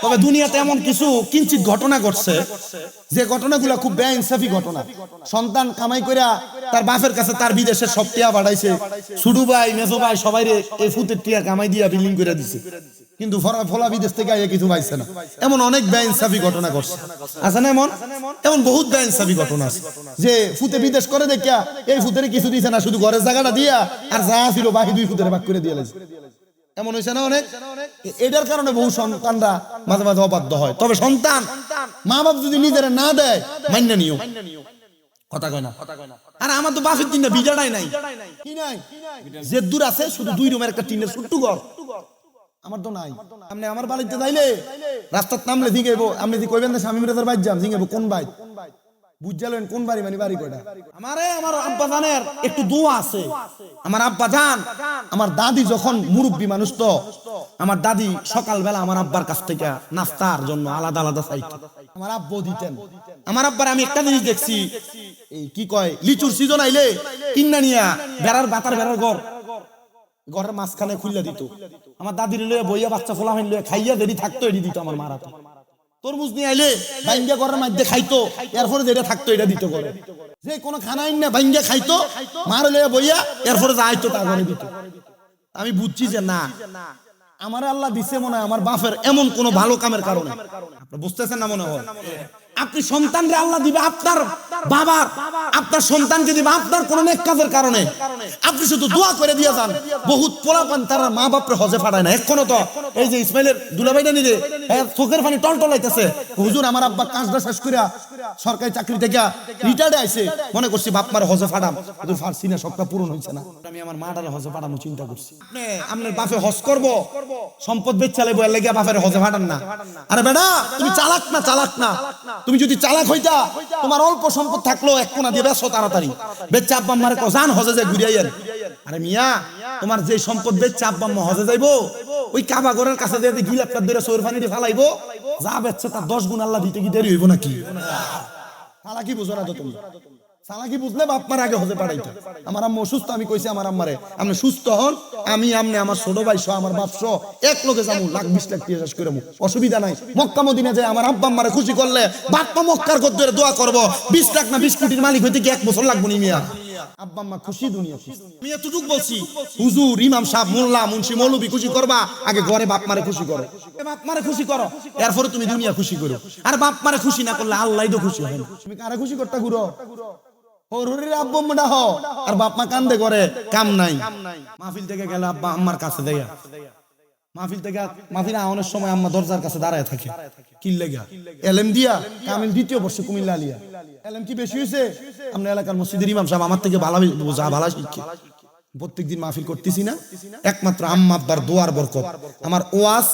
তবে দুনিয়াতে এমন কিছু কিঞ্চিত ঘটনা ঘটছে যে ঘটনাগুলো খুব বেইনসাফি ঘটনা। সন্তান কামাই কইরা তার বাপের কাছে তার বিদেশের সব টিয়া পাঠাইছে, ছুডু ভাই মেজো ভাই সবাই এই ফুটের টিয়া কামাই দিয়া বিলিং করে দিছে, কিন্তু ফলা বিদেশ থেকে আইয়া কিছু পাইছে না। এমন অনেক বেইনসাফি ঘটনা ঘটছে, আছে না? এমন বহুত বেইনসাফি ঘটনা আছে যে ফুতে বিদেশ করে দেখিয়া এই ফুতের কিছু দিছে না, শুধু ঘরের জায়গাটা দিয়া আর যা ছিল বাকি 2 ফুতের ভাগ করে দিয়ে লাইছে। এমন হয়েছে না অনেক? এটার কারণে বহু সন্তানরা মাঝে মাঝে অবাধ্য হয়। তবে সন্তান মা বাপ যদি নিজেরা না দেয় মান্য নিও। কথা কয় না? আর আমার তো বাপের দিন বিজাটাই নাই, কি নাই যে দূর আছে শুধু 2 রুমের একটা টিনের ছোট্ট ঘর, আমার তো নাই। আপনি আমার বাড়িতে যাইলে রাস্তার নামলে জিগেবো, আপনি যদি কইবেন না স্বামী মিরাজের বাইর যাম, জিগেবো কোন ভাই বুঝালেন কোন বাড়ি, মানে বাড়ি কয়টা। আমার আব্বা জানের একটু দোয়া আছে। আমার আব্বা জান আমার দাদি যখন মুরব্বী মানুষ, তো আমার দাদি সকালবেলা আমার আব্বার কাছ থেকে নাস্তার জন্য আলাদা আলাদা চাইতো, আমার আব্বু দিতেন। আমার আব্বার আমি একটা জিনিস দেখছি, এই কি কয় লিচুর সিজন আইলে কিন্না নিয়া বেড়ার বাতার বেড়ার ঘরের মাঝখানে খুললে দিত। আমার দাদির লয়ে বইয়া বাচ্চা ফোলা হইলে খাইয়া দেরি থাকতো এটি দিত। আমার মারা তরমুজ নিয়ে আইলে ভাঙ্গা ঘরের মধ্যে খাইতো, এরপরে যেটা থাকতো এটা দিত করে। যে কোনো খানা না ভাঙ্গা খাইতো, মার লয়ে বইয়া এরপরে যা আইতো তা করে দিত। আমি বুঝছি যে না, আমার আল্লাহ দিছে মনে হয় আমার বাপের এমন কোন ভালো কামের কারণে। আপনি বুঝতেছেন না? মনে হয় আপনি সন্তানরে আল্লাহ দিবে আপনার বাবার, আপনার আপনার সন্তান যদি বা আপনার কোনো নেক কাজের কারণে আপনি শুধু দোয়া করে দিয়ে যান, বহুত পোলাপান তারা মা বাপরে হজে পাঠায় না। এখনো তো এই যে ইসমাইলের দুলাভাইটা নিরে চোখের পানি টলটলাইতেছে, হুজুর আমার আব্বা কাজটা শেষ করিয়া সরকারি চাকরি থেকে রিটায়ার্ডে আইছে, মনে করছি বাপ মারে হজে পাঠাম, কিন্তু পারছি না, সবটা পূরণ হয়েছে না। আমি আমার মাটারে হজে পাঠানো চিন্তা করছি। আপনার বাপে হজ করব, সম্পদ বেচালে বইয়া লেগে বাপের হজে পাঠান না। আরে বেটা তুমি চালাক না, চালাক না, তুমি যদি চালাক হইতা তোমার অল্প সম্পদ থাকলো এক কোনা দিয়ে বেচো তাড়াতাড়ি, বেচে আব্বা আম্মারে কও যান হজে যাই ঘুরে আইয়েন। আরে মিয়া তোমার যে সম্পদ বেচে আব্বা আম্মা হজে যাইবো, ওই কাবা ঘরের কাছে দিয়ে গিলাপটা ধরে সৈর পানি দিয়ে ফালাইবো, যা বেচছে তার 10 গুণ আল্লাহ দিতে কি দেরি হইব নাকি? চালাকি বুঝো না তো তুমি, চালাকি বুঝলে বাপ মার আগে হজে পাঠাইতো। আমার আম্মা অসুস্থ, আমি কইছি আমার আম্মারে আপনি সুস্থ হন, আমি আমনে আমার ছোট ভাই সহ আমার বাপ সহ এক লোকে যাবো, লাখ 20 লাখ টাকা শেষ করে অসুবিধা নাই। মক্কা মদিনা যায় আমার আব্বা আম্মারে খুশি করলে বাপ মা মক্কার গদ্দরে দোয়া করব, 20 লাখ না 20 কোটির মালিক হইতে কি 1 বছর লাগবে নি মিয়া? আব্বা আম্মা খুশি, দুনিয়া খুশি। আমি এতটুক বলছি, হুজুর ইমাম সাহেব মোল্লা মুন্সি মৌলবি খুশি করবা, আগে ঘরে বাপ মারে খুশি করো, বাপ মারে খুশি করো, এরপরে তুমি দুনিয়া খুশি করো। আর বাপ মারে খুশি না করলে আল্লাহই তো খুশি হয় না। তুমি কারে খুশি করতে ঘুরো? হরুরের আব্বা আম্মা ডাহ, আর বাপ মা কান্দে করে কাম নাই। মাহফিল থেকে গেলে আব্বা আম্মার কাছে দেয়া, মাহফিল থেকে মাহফিল আওয়ানোর সময় আম্মা দরজার কাছে দাঁড়ায় থাকে, কি লেগা? এলএম দিয়া কামিল দ্বিতীয় বর্ষে কুমিল্লা আলিয়া। এলএম কি বেশি হয়েছে? আপনার এলাকার মসজিদের ইমাম সাহেব আমার থেকে ভালো বোঝা, ভালো শিক্ষা। প্রত্যেকদিন মাহফিল করতেছি না, একমাত্র আম্মা আব্বার দোয়ার বরকত। আমার ওয়াজ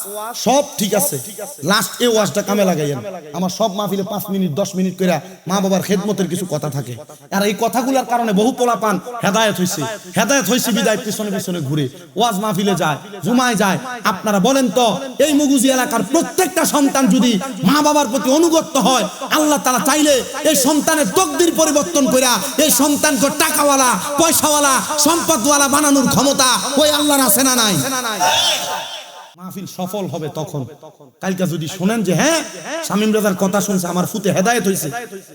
সব ঠিক আছে, লাস্ট এই ওয়াজটা কামে লাগাইয়েন। আমার সব মাহফিলে 5 মিনিট 10 মিনিট করে মা বাবার খেদমতের কিছু কথা থাকে, আর এই কথাগুলোর কারণে বহু পোলাপান হেদায়েত হইছে বিদায় পিছনে পিছনে ঘুরে ওয়াজ মাহফিলে যায়, জুমায় যায়। আপনারা বলেন তো, এই মুগুজি এলাকার প্রত্যেকটা সন্তান যদি মা বাবার প্রতি অনুগত হয়, আল্লাহ তাআলা চাইলে এই সন্তানের তকদির পরিবর্তন কইরা এই সন্তানকে টাকাওয়ালা পয়সাওয়ালা সম্পদওয়ালা বানানোর ক্ষমতা ওই আল্লাহর আছে না নাই? মাহফিল সফল হবে তখন। কালকে যদি শুনেন যে হ্যাঁ শামীম রাজার কথা শুনছে, আমার ফুতে হেদায়েত হইছে,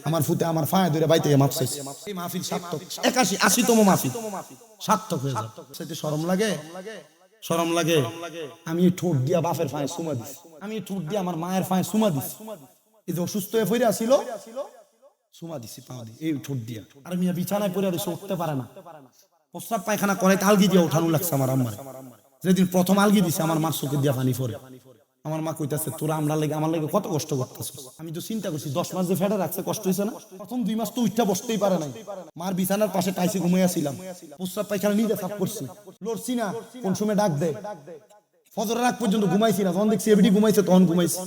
আমার ফুতে আমার ফায়ে ধরে বাইতে মাপ চাইছে, এই মাহফিল সার্থক। 81-80তম মাহফিল সার্থক হয়ে যায়। সেটা শরম লাগে, শরম লাগে। আমি এই ঠোঁট দিয়া বাপের ফায়ে সুমা দিছি, আমি এই ঠোঁট দিয়া আমার মায়ের ফায়ে সুমা দিছি। এই যে অসুস্থ হয়ে পড়ে আছিল, সুমা দিছি পা দিয়ে এই ঠোঁট দিয়া। আর মিয়া বিছানায় পড়ে রইছে, উঠতে পারে না, প্রস্রাব পায়খানা করে আলগি দিয়ে উঠানো লাগছে আমার আম্মার। যেদিন প্রথম আলগি দিছে আমার মার চোখে দিয়া পানি পড়ে। আমার মা কইতাছে তোরা আমার লাগে কত কষ্ট করতেছ। আমি তো চিন্তা করছি 10 মাস যে ফেটে রাখছে, কষ্ট হয়েছে না? প্রথম 2 মাস তো উঠতে বসতেই পারে নাই, মার বিছানার পাশে টাইসে ঘুমাইয়াছিলাম, প্রস্রাব পায়খানা নিজে সাফ করছি, লড়ছি না। কোন সময় ডাক দে, ফজরের আগ পর্যন্ত ঘুমাইছি না, যখন দেখছি এবিডি ঘুমাইছে তখন ঘুমাইছি।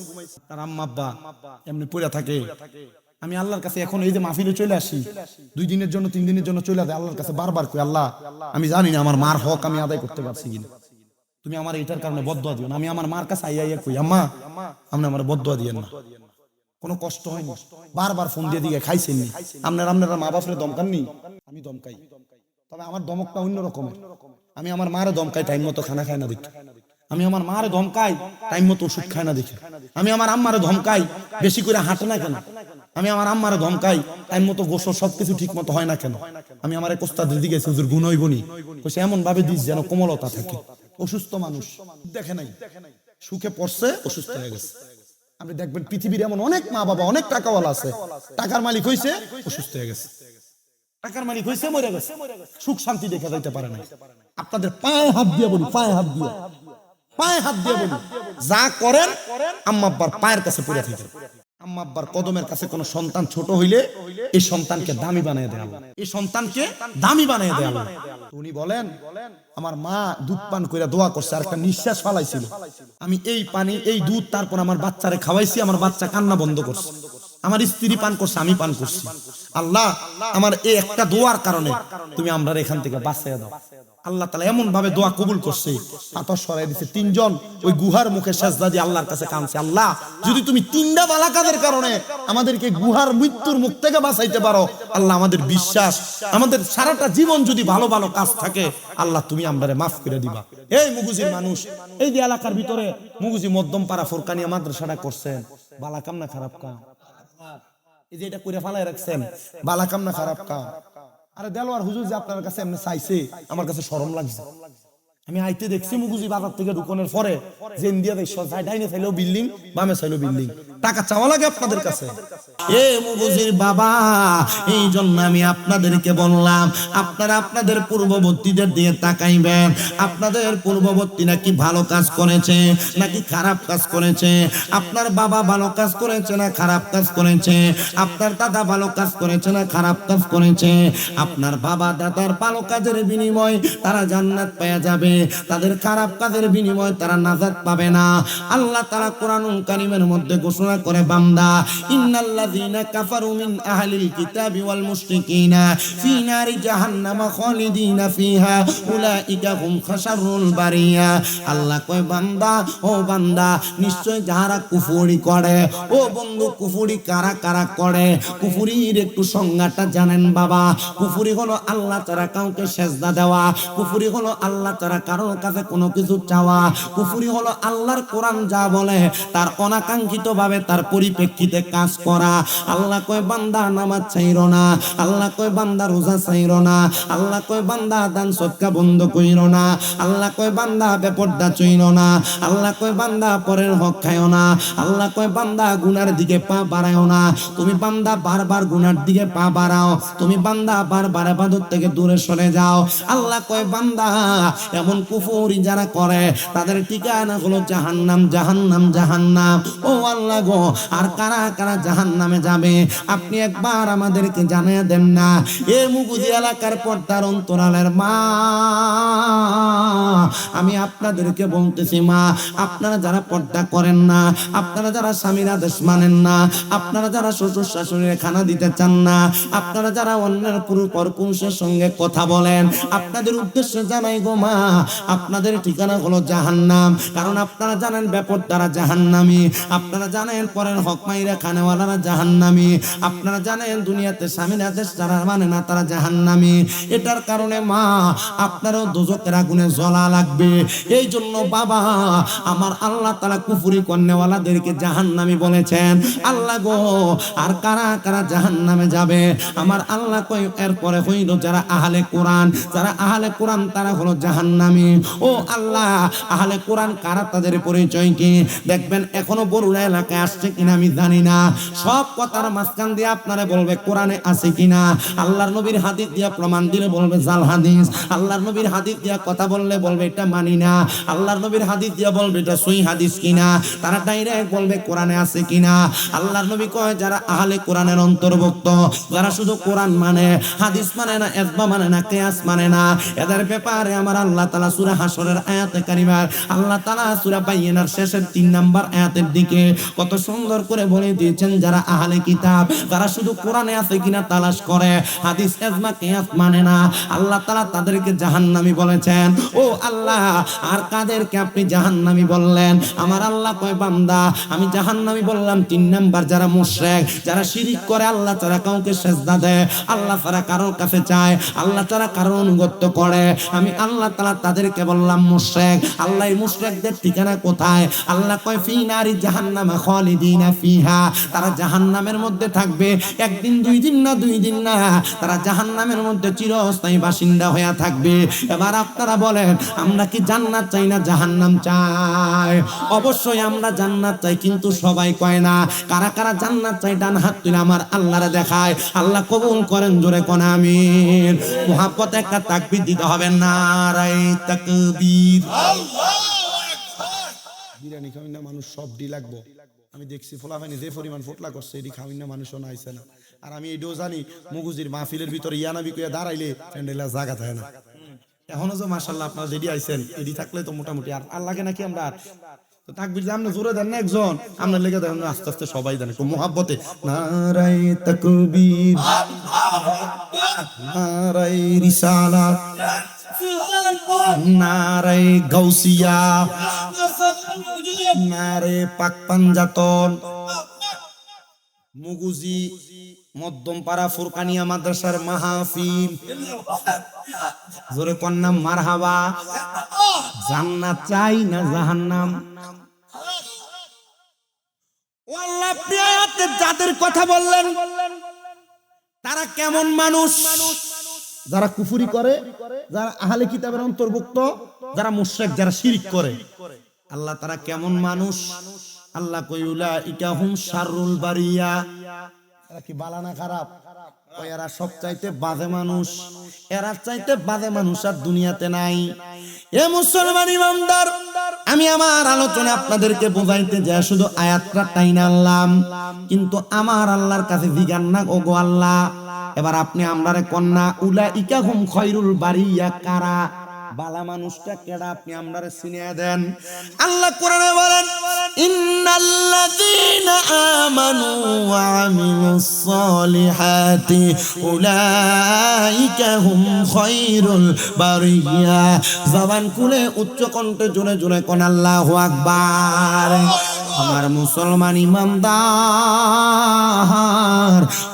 আর আম্মা আব্বা এমনি পড়ে থাকে। আমি আল্লাহর কাছে এখন এই যে মাহফিলে চলে আসি, 2 দিনের জন্য 3 দিনের জন্য চলে যায়, আল্লাহর কাছে বারবার কই আল্লাহ আমি জানি না আমার মার হক আমি আদায় করতে পারছি কিনা, তুমি আমার এটার কারণে বদদোয়া দিও না। আমি আমার মার কাছে আইয়া কই আম্মা আপনি আমার বদদোয়া দিয়েন না, কোনো কষ্ট হয়নি। বারবার ফোন দিয়ে দিয়ে খাইছেন নি আপনারা মা বাপরে দমকান নি? আমি দমকাই, তবে আমার দমকটা অন্য রকমের। আমি আমার মারে দমকাই টাইম মতো খানা খায় না দেখি, আমি আমার মারে ধমকাই টাইম মতো ওষুধ খায় না দেখি, আমি আমার আম্মারে ধমকাই বেশি করে হাঁটে না কেন, আমি আমার আম্মারে ধমকাই টাইম মতো গোসল সবকিছু ঠিক মতো হয় না কেন। আমি আমার কোস্তাদের দিকে হুজুর গুণ হইবনি, কইছে এমন ভাবে দিস যেন কোমলতা থাকে। অসুস্থ মানুষ দেখে নাই, সুখে পড়ছে অসুস্থ হয়ে গেছে। আপনি দেখবেন পৃথিবীর এমন অনেক মা বাবা অনেক টাকাওয়ালা আছে, টাকার মালিক হইছে অসুস্থ হয়ে গেছে, টাকার মালিক হইছে মরে গেছে, সুখ শান্তি দেখে যাইতে পারে না। আপনাদের পায়ে হাত দিয়ে বলি, পায়ে হাত দিয়ে বলি, যা করেন আম্মা আব্বার পায়ের কাছে পড়ে থাকেন। আম্মা আব্বার কদমের কাছে কোন সন্তান ছোট হইলে এই সন্তানকে দামি বানিয়ে দেয় আল্লাহ, এই সন্তানকে দামি বানিয়ে দেয় আল্লাহ। উনি বলেন আমার মা দুধ পান করে দোয়া করছে, আর একটা নিঃশ্বাস ফালাইছিল, আমি এই পানি এই দুধ তারপর আমার বাচ্চারে খাওয়াইছি, আমার বাচ্চা কান্না বন্ধ করছে, আমার স্ত্রী পান করছে, আমি পান করছি। আল্লাহ আমার এই একটা দোয়ার কারণে তুমি আমরা এখান থেকে বাঁচিয়ে দাও। আল্লাহ তাআলা এমন ভাবে দোয়া কবুল করছে, পাথর সরাই দিয়েছে। 3 জন ওই গুহার মুখে সেজদা দিয়ে আল্লাহর কাছে কাঁদছে, আল্লাহ যদি তুমি 3টা বালা কাজের কারণে আমাদেরকে গুহার মৃত্যুর মুখ থেকে বাঁচাইতে পারো, আল্লাহ আমাদের বিশ্বাস আমাদের সারাটা জীবন যদি ভালো ভালো কাজ থাকে আল্লাহ তুমি আমারে maaf করে দিবা। এই মুগুজির মানুষ এই যে এলাকার ভিতরে মুগুজি মধ্যমপাড়া ফোরকানিয়া মাদ্রাসাটা করছেন, বালা কাম না খারাপ কাম? এই যে এটা করে ফালাই রাখছেন, বালা কাম না খারাপ কাম? আরে দেলোয়ার হুজুর যে আপনার কাছে এমনি চাইছে, আমার কাছে শরম লাগছে। আমি আইতে দেখছি মুগুজি বাজার থেকে ঢুকনের পরে যে ইন্ডিয়া দেশ ডাইনে চাইলেও বিল্ডিং, বামে চাইলেও বিল্ডিং, টাকা চাওয়া লাগে আপনাদের কাছে? এ মুগুজির বাবা, এই জন্য আমি আপনাদেরকে বললাম, আপনারা আপনাদের পূর্ববর্তীদের দিয়ে তাকাইবেন। আপনাদের পূর্ববর্তী নাকি ভালো কাজ করেছে নাকি খারাপ কাজ করেছে, আপনার বাবা ভালো কাজ করেছে না খারাপ কাজ করেছে, আপনার দাদা ভালো কাজ করেছে না খারাপ কাজ করেছে। আপনার বাবা দাদার ভালো কাজের বিনিময় তারা জান্নাত পেয়ে যাবে, তাদের খারাপ কাজের বিনিময় তারা নাজাত পাবে না। আল্লাহ তাআলা কোরআনুল কারীমের মধ্যে ঘোষণা করে, বান্দা ইন্নাল্লাযীনা কাফারু মিন আহলিল কিতাবি ওয়াল মুশরিকিনা ফি নারি জাহান্নামা খালিদিনা ফিহা উলাইকা হুম খাশারুল বারিয়া। আল্লাহ কয়, বান্দা ও বান্দা, নিশ্চয় যারা কুফরি করে, ও বন্ধু কুফরি কারা কারা করে, কুফরির একটু সংজ্ঞাটা জানেন বাবা? কুফরি হলো আল্লাহ ছাড়া কাউকে সেজদা দেওয়া, কুফরি হলো আল্লাহ ছাড়া কারোর কাছে কোনো কিছু চাওয়া, কুফরি হলো আল্লাহর কোরআন যা বলে তার অনাকাঙ্ক্ষিত ভাবে তার পরিপ্রেক্ষিতে কাজ করা। আল্লাহ কয়, বান্দা নামাজ ছাইরো না, আল্লাহ কয় বান্দা রোজা ছাইরো না, আল্লাহ কয় বান্দা দান সদকা বন্ধ কইরো না, আল্লাহ কয় বান্দা বেপরদা চইরো না, আল্লাহ কয় বান্দা পরের হক খায়ও না, আল্লাহ কয় বান্দা গুনার দিকে পা বাড়ায়ও না। তুমি বান্দা বারবার গুনার দিকে পা বাড়াও, তুমি বান্দা বারবার ইবাদত থেকে দূরে সরে যাও। আল্লাহ কয়, বান্দা এমন কুফরি যারা করে তাদের ঠিকানা হলো জাহান্নাম, জাহান্নাম, জাহান্নাম। ও আল্লাহ গো, আর কারা কারা জাহান্নামে যাবে আপনি একবার আমাদেরকে জানিয়ে দেন না। এ মুগুজি এলাকার পর্দার অন্তরালের মা, আমি আপনাদেরকে বলতেছি মা, আপনারা যারা পর্দা করেন না, আপনারা যারা স্বামীর আদেশ মানেন না, আপনারা যারা শ্বশুর শাশুড়ির খানা দিতে চান না, আপনারা যারা অন্যের পুরুষের সঙ্গে কথা বলেন, আপনাদের উদ্দেশ্যে জানাই গো মা, আপনাদের ঠিকানা হলো জাহান্নাম। কারণ আপনারা জানেন বেপরদারা জাহান্নামী, আপনারা জানেন পরের হক মাইরা খানেওয়ালারা জাহান্নামী, আপনারা জানেন দুনিয়াতে স্বামীর আদেশ যারা মানে না তারা জাহান্নামী। এটার কারণে মা আপনারও দোজকের আগুনে জ্বলা লাগবে। এই জন্য বাবা আমার আল্লাহ তাআলা কুফরি কন্যাওয়ালাদেরকে জাহান্নামী বলেছেন। আল্লাহ গো, আর কারা কারা জাহান্নামে যাবে আমার আল্লাহ কই এরপরে হইল যারা আহলে কোরআন, যারা আহলে কোরআন তারা হলো জাহান্নামী। ও আল্লাহ, আহলে কোরআন কারা, তাদের পরিচয় কি? দেখবেন এখনো বরুড়া এলাকায় আসছে কিনা আমি জানি না, সব কথার মাঝখান দিয়ে আপনারা বলবে কোরআনে আছে কিনা, আল্লাহর নবীর হাদিস দিয়া প্রমাণ দিলে বলবে জাল হাদিস, আল্লাহর নবীর হাদিস দিয়া কথা বললে বলবে এটা মানি না, আল্লাহর নবীর হাদিস দিয়া বলবে এটা সহি হাদিস কিনা, তারা ডাইরেক্ট বলবে কোরআনে আছে কিনা। আল্লাহর নবী কয় যারা আহলে কোরআনের অন্তর্ভুক্ত, যারা শুধু কোরআন মানে, হাদিস মানে না, ইজমা মানে না, কিয়াস মানে না, এদের ব্যাপারে আমার আল্লাহ তাআলা সূরা হাশরের আয়াতে কারিমার আল্লাহ তাআলা সূরা বাইয়িনার শেষের 3 নাম্বার আয়াতের দিকে কত সুন্দর করে বলে দিয়েছেন, যারা আহলে কিতাব, যারা শুধু কোরআনে আছে কিনা তালাশ করে, হাদিস ইজমা কিয়াস মানে না, আল্লাহ তাআলা তাদেরকে জাহান্নামী বলেছেন। ও আল্লাহ, আর কাদেরকে আপনি জাহান্নামী বললেন? আমার আল্লাহ কয় বান্দা আমি জাহান্নামী বললাম 3 নাম্বার যারা মুশরিক, যারা শিরিক করে, আল্লাহ তাআলা কাউকে সেজদা দেয়, আল্লাহ তাআলা কারোর কাছে চায়, আল্লাহ তাআলা কারোর অনুগত্য করে, আমি আল্লাহ তাআলা তাদেরকে বললাম মুশরিক। আল্লাহ এই মুশরিকদের ঠিকানা কোথায়? আল্লাহ কয় ফি নারি জাহান্নামা খালিদিনা ফিহা, তারা জাহান্নামের মধ্যে থাকবে একদিন, 2 দিন না, 2 দিন না, তারা জাহান্নামের মধ্যে চিরস্থায়ী বাসিন্দা হয়ে থাকবে। এবার আপনারা বলেন আমরা কি জান্নাত চাই না জাহান্নাম চাই? অবশ্যই আমরা জান্নাত চাই, কিন্তু সবাই কয় না। কারা কারা জান্নাত চাই ডান হাত তুলে আমার আল্লাহরে দেখায়। আল্লাহ কবুল করেন, জোরে কোন আমিন। মুহাব্বতে একটা তাকবীর দিতে হবে, নারায়ে তাকবীর। বিরিয়ানি খাওয়াই না মানুষ সব ডি লাগবো। আমি দেখছি ফোলাফানি যে পরিমাণ ফোটলা করছে, এটি খাওয়াই না মানুষও নাইছে না। আর আমি এটাও জানি মুগুজির মাহফিলের ভিতরে ইয়ানাবি কইয়া দাঁড়াইলে প্যান্ডেলা জায়গা থাকে না। এখনো যে মাশাআল্লাহ আপনারা রেডি আইছেন, এডি থাকলে তো মোটামুটি আর লাগে নাকি আমরা তো তাকবীর যে আপনি জোরে দেন না একজন, আপনার লেগে দেন আস্তে আস্তে সবাই দেন একটু মুহাব্বতে, নারায়ে তাকবীর, নারায়ে রিসালাত, নারায়ে গাউসিয়া, নারে পাক পাঞ্জাতন। মুগুজি মধ্যমপাড়া ফুরকানিয়া মাদ্রাসার মাহফিল, জোরে কন্যা মারহাবা। জান্নাত চাই না জাহান্নাম? আল্লাহ আপনি আয়াতে যাদের কথা বললেন তারা কেমন মানুষ? যারা কুফরি করে, যারা আহলে কিতাবের অন্তর্ভুক্ত, যারা মুশরিক, যারা শিরক করে, আল্লাহ তারা কেমন মানুষ? আল্লাহ কই উলাইকা হুম শাররুল বারিয়া, এরা কি বালা না খারাপ? ওই এরা সব চাইতে বাজে মানুষ, এরা চাইতে বাজে মানুষ আর দুনিয়াতে নাই। এ মুসলমান ইমানদার, আমি আমার আলোচনা আপনাদেরকে বোঝাইতে যা শুধু আয়াতটা টাইনা আনলাম, কিন্তু আমার আল্লাহর কাছে জিগান না ও গো আল্লাহ, এবার আপনি আমরারে কন্যা উলাইকা হুম খায়রুল বারিয়া কারা, বালা মানুষটা কেডা আপনি আমরারে চিনিয়ে দেন। আল্লাহ কোরআনে বলেন ইন্নাল্লাযীনা আমানু ওয়া আমিলুস সলিহাতি উলাইকা হুম খায়রুল বারিয়া। জবান খুলে উচ্চ কণ্ঠে জোরে জোরে কোন আল্লাহু আকবার। আমার মুসলমান ইমানদার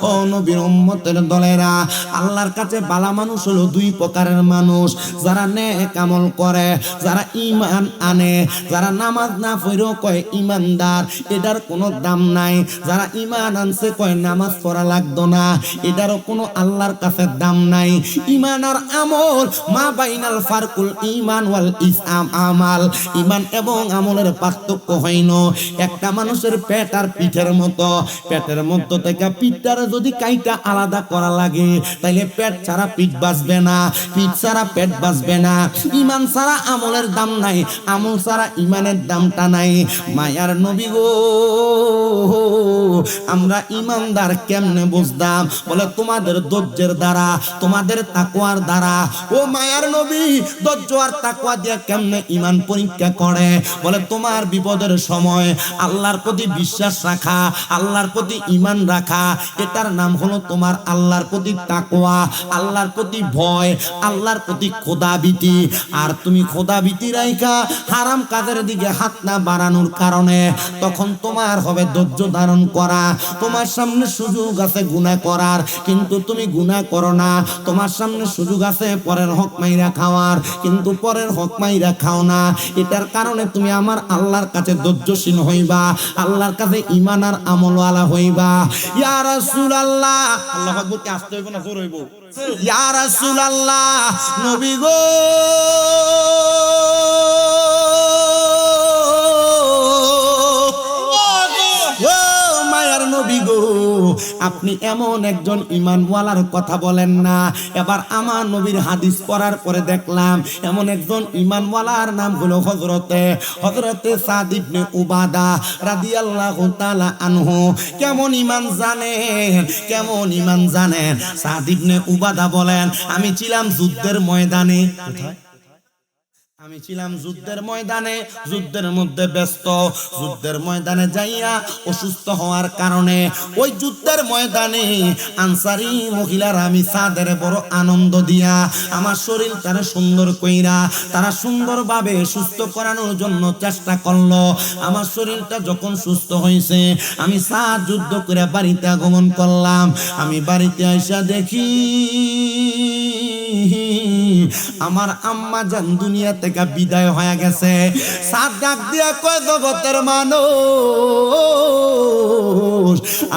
ও নবীর উম্মতের দলেরা, আল্লাহর কাছে বালা মানুষ হলো দুই প্রকারের মানুষ, যারা নেক আমল করে, যারা ঈমান আনে, যারা নামাজ না পড়েও কয় ঈমানদার, এটার কোনো দাম নাই। যারা ঈমান আনছে কয় নামাজ পড়া লাগতো না, এটারও কোনো আল্লাহর কাছে দাম নাই। ঈমান আর আমল মা বাইনাল ফারকুল ঈমান ওয়াল ইসলাম আমাল, ঈমান এবং আমলের পার্থক্য হইল একটা মানুষের পেট আর পিঠের মতো, পেটের মধ্য থেকে পিঠটারে যদি কাইটা আলাদা করা লাগে তাইলে পেট ছাড়া পিঠ বাঁচবে না, পিঠ ছাড়া পেট বাঁচবে না। ঈমান ছাড়া আমলের দাম নাই, আমল ছাড়া ঈমানের দামটা নাই। মায়ার নবী গো, আমরা ঈমানদার কেমনে বুঝতাম? বলে তোমাদের ধৈর্যের দ্বারা, তোমাদের তাকওয়ার দ্বারা। ও মায়ার নবী, ধৈর্য আর তাকওয়া দিয়ে কেমনে ঈমান পরীক্ষা করে? বলে তোমার বিপদের সময় আল্লাহর প্রতি বিশ্বাস রাখা, আল্লাহর প্রতি ঈমান রাখা, এটার নাম হলো তোমার আল্লাহর প্রতি তাকওয়া, আল্লাহর প্রতি ভয়, আল্লাহর প্রতি খোদাভীতি। আর তুমি খোদাভীতি রাইখা হারাম কাজের দিকে হাত না বাড়ানোর কারণে তখন তোমার হবে ধৈর্য ধারণ করা। তোমার সামনে সুযোগ আছে গুনাহ করার, কিন্তু তুমি গুনাহ করো না। তোমার সামনে সুযোগ আছে পরের হক মাইরা খাওয়ার, কিন্তু পরের হক মাইরা খাও না। এটার কারণে তুমি আমার আল্লাহর কাছে ধৈর্যশীল হইবা, আল্লাহর কাছে ঈমান আর আমলওয়ালা হইবা। ইয়া রাসূলুল্লাহ, আল্লাহু আকবার কে আসতে হইব না জোর হইব? ইয়া রাসূলুল্লাহ, নবী গো, নবী গো, আপনি এমন একজন ঈমানওয়ালার কথা বলেন না। এবার আমার নবীর হাদিস পড়ার পরে দেখলাম এমন একজন ঈমানওয়ালার নাম হলো হযরতে সাদ ইবনে উবাদা রাদিয়াল্লাহু তাআলা আনহু। কেমন ঈমান জানেন, কেমন ঈমান জানেন? সাদ ইবনে উবাদা বলেন, আমি ছিলাম যুদ্ধের ময়দানে। আমি ছিলাম যুদ্ধের ময়দানে, যুদ্ধের মধ্যে ব্যস্ত। যুদ্ধের ময়দানে যাইয়া অসুস্থ হওয়ার কারণে ওই যুদ্ধের ময়দানে আনসারী মহিলারা আমি সাদের বড় আনন্দ দিয়া আমার শরীরটারে সুন্দর কইরা তারা সুন্দরভাবে সুস্থ করানোর জন্য চেষ্টা করলো। আমার শরীরটা যখন সুস্থ হয়েছে, আমি সাদ যুদ্ধ করে বাড়িতে আগমন করলাম। আমি বাড়িতে আইসা দেখি আমার আম্মা জান দুনিয়া থেকে বিদায় হয়ে গেছে। সাদ ডাক দিয়া কয়, জগতের মানুষ,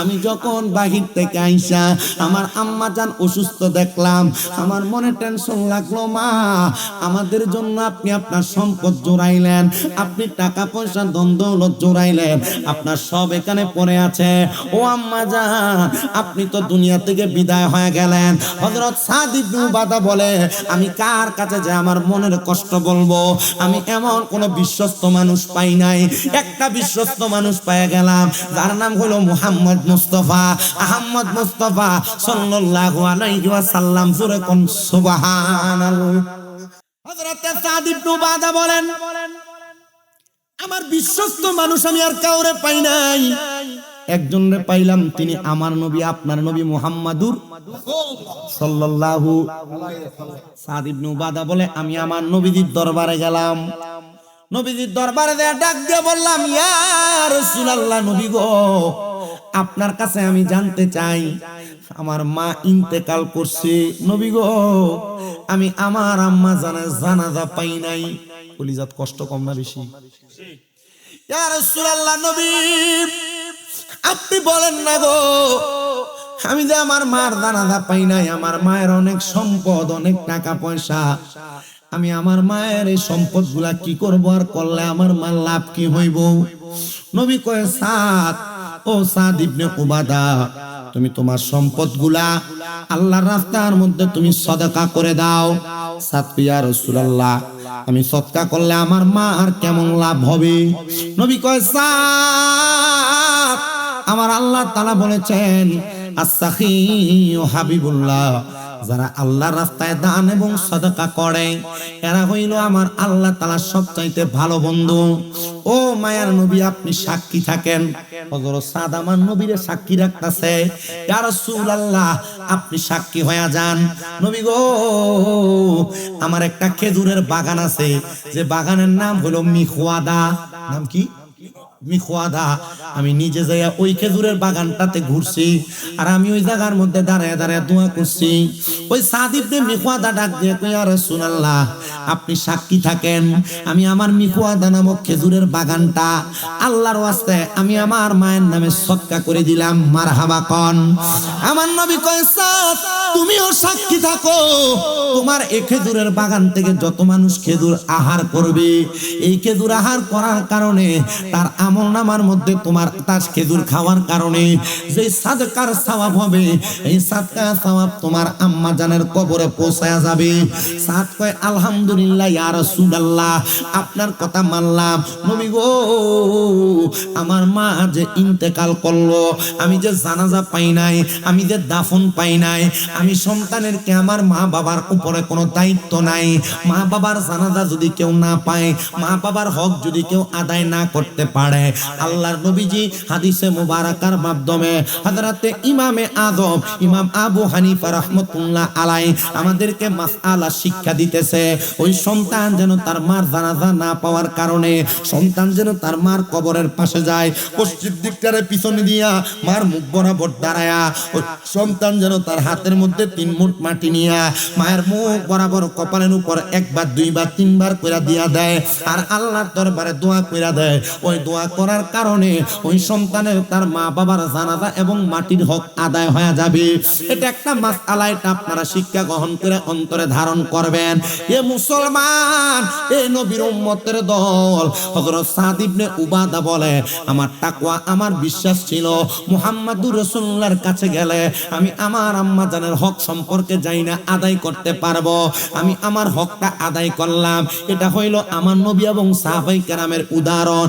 আমি যখন বাহির থেকে আইসা আমার আম্মা জান অসুস্থ দেখলাম, আমার মনে টেনশন লাগলো। মা, আমাদের জন্য আপনি আপনার সম্পদ জোড়াইলেন, আপনি টাকা পয়সা ধন দৌলত জোড়াইলেন, আপনার সব এখানে পড়ে আছে। ও আম্মা জান, আপনি তো দুনিয়া থেকে বিদায় হয়ে গেলেন। হযরত সাদ ইবনে উবাদা বলে, আমি কার কাছে যে আমার মনের কষ্ট বলবো? আমি এমন কোন বিশ্বস্ত মানুষ পাই নাই। একটা বিশ্বস্ত মানুষ পেয়ে গেলাম, যার নাম হলো মুহাম্মদ মুস্তাফা, আহমদ মুস্তাফা সাল্লাল্লাহু আলাইহি ওয়াসাল্লাম। জোরে কোন সুবহানাল্লাহ। হযরত সাদ ইবনে উবাদা বলেন, আমার বিশ্বস্ত মানুষ আমি আর কাউরে পাই নাই। একজনরে পাইলাম, তিনি আমার নবী, আপনার নবী মুহাম্মাদুর সাল্লাল্লাহু। সাদ ইবনে উবাদা বলে, আমি আমার নবীজির দরবারে গেলাম। নবীজির দরবারে ডাক দিয়ে বললাম, ইয়া রাসূলুল্লাহ, নবী গো, আপনার কাছে আমি জানতে চাই, আমার মা ইন্তেকাল করছে। নবী গো, আমি আমার আম্মা জানের জানাজা পাই নাই। কলিজাত কষ্ট কম না বেশি? ইয়া রাসূলুল্লাহ, নবী আপনি বলেন না গো, আমি যে আমার মার জানাজা পাই নাই। আমার মায়ের অনেক সম্পদ, অনেক টাকা পয়সা। আমি আমার মায়ের এই সম্পদ গুলা কি করবো, আর করলে আমার মার লাভ কি হইব? নবী কয় সাদ, ও সাদ ইবনে উবাদা, তুমি তোমার সম্পদগুলা আল্লাহর রাস্তার মধ্যে তুমি সদকা করে দাও। সাদ কয়, ইয়া রাসূলুল্লাহ, আমি সদকা করলে আমার মা আর কেমন লাভ হবে? নবী কয় সাদ, আমার আল্লাহ তাআলা বলেছেন আস-সাখিয়্যু হাবিবুল্লাহ, যারা আল্লাহর রাস্তায় দান এবং সদকা করে এরা হইল আমার আল্লাহ তাআলার সবচাইতে ভালো বন্ধু। ও মায়ার নবী, আপনি সাক্ষী থাকেন। হযরত সাদ আমার নবীরে সাক্ষী রাখতেছে, ইয়া রাসূলুল্লাহ, আপনি সাক্ষী হয়ে যান। নবী গো, আমার একটা খেজুরের বাগান আছে, যে বাগানের নাম হলো মিখওয়াদা। নাম কি? মিখওয়াদা। আমি নিজে যাইয়া ওই খেজুরের বাগানটাতে ঘুরছি, আর আমি ওই জায়গার মধ্যে দাঁড়ায় দাঁড়ায় দোয়া করছি। ওই সাদ ইবনে মিখওয়াদা ডাক দিয়ে কয়, ইয়া রাসূলুল্লাহ, আপনি সাক্ষী থাকেন, আমি আমার মিখওয়াদা নামক খেজুরের বাগানটা আল্লাহর ওয়াস্তে আমি আমার মায়ের নামে সদকা করে দিলাম। মারহাবা কন। আমার নবী কয়, সাদ, তুমিও সাক্ষী থাকো, তোমার এই খেজুরের বাগান থেকে যত মানুষ খেজুর আহার করবে, এই খেজুর আহার করার কারণে তার আমলনামার মধ্যে তোমার তার খেজুর খাওয়ার কারণে যে সাদকার সওয়াব হবে, এই সাদকার সওয়াব তোমার আম্মা জানের কবরে পৌঁছায়া যাবে। সাদ কয়, আলহামদুলিল্লাহ ইয়া রাসূলুল্লাহ, আপনার কথা মানলাম। নবী গো, আমার মা যে ইন্তেকাল করলো, আমি যে জানাজা পাই নাই, আমি যে দাফন পাই নাই, আমি সন্তানের কে আমার মা বাবার উপরে কোনো দায়িত্ব নাই। মা বাবার জানাজা যদি কেউ না পায়, মা বাবার হক যদি কেউ আদায় না করতে পারে, আল্লাহর নবীজি হাদিসে মুবারাকার মাধ্যমে হযরতে ইমামে আযম ইমাম আবু হানিফা রাহমাতুল্লাহ আলাইহি আমাদেরকে মাসআলা শিক্ষা দিতেছে, ওই সন্তান যেন তার মার জানাজা না পাওয়ার কারণে সন্তান যেন তার মার কবরের পাশে যায়, পশ্চিম দিকটারে পিছনে দিয়া মার মুখ বরাবর দাঁড়ায়া ওই সন্তান যেন তার হাতের মধ্যে 3 মুঠ মাটি নিয়া মায়ের মুখ বরাবর কপালের উপর একবার, দুইবার, তিনবার কইরা দিয়া দেয়, আর আল্লাহর দরবারে দোয়া কইরা দেয়। ওই দোয়া করার কারণে ওই সন্তানের তার মা বাবার জানাজা এবং মাটির হক আদায় হয়ে যাবে। এটা একটা মাসআলা, এটা আপনারা শিক্ষা গ্রহণ করে অন্তরে ধারণ করবেন। এ মুসলমান, এই নবীর উম্মতের দল, হযরত সাদ ইবনে উবাদা বলে, আমার তাকওয়া, আমার বিশ্বাস ছিল মুহাম্মাদুর রাসূলুল্লাহর কাছে গেলে আমি আমার আম্মা জানের হক সম্পর্কে যাই না আদায় করতে পারবো, আমি আমার হকটা আদায় করলাম। এটা হইল আমার নবী এবং সাহাবায়ে কেরামের উদাহরণ।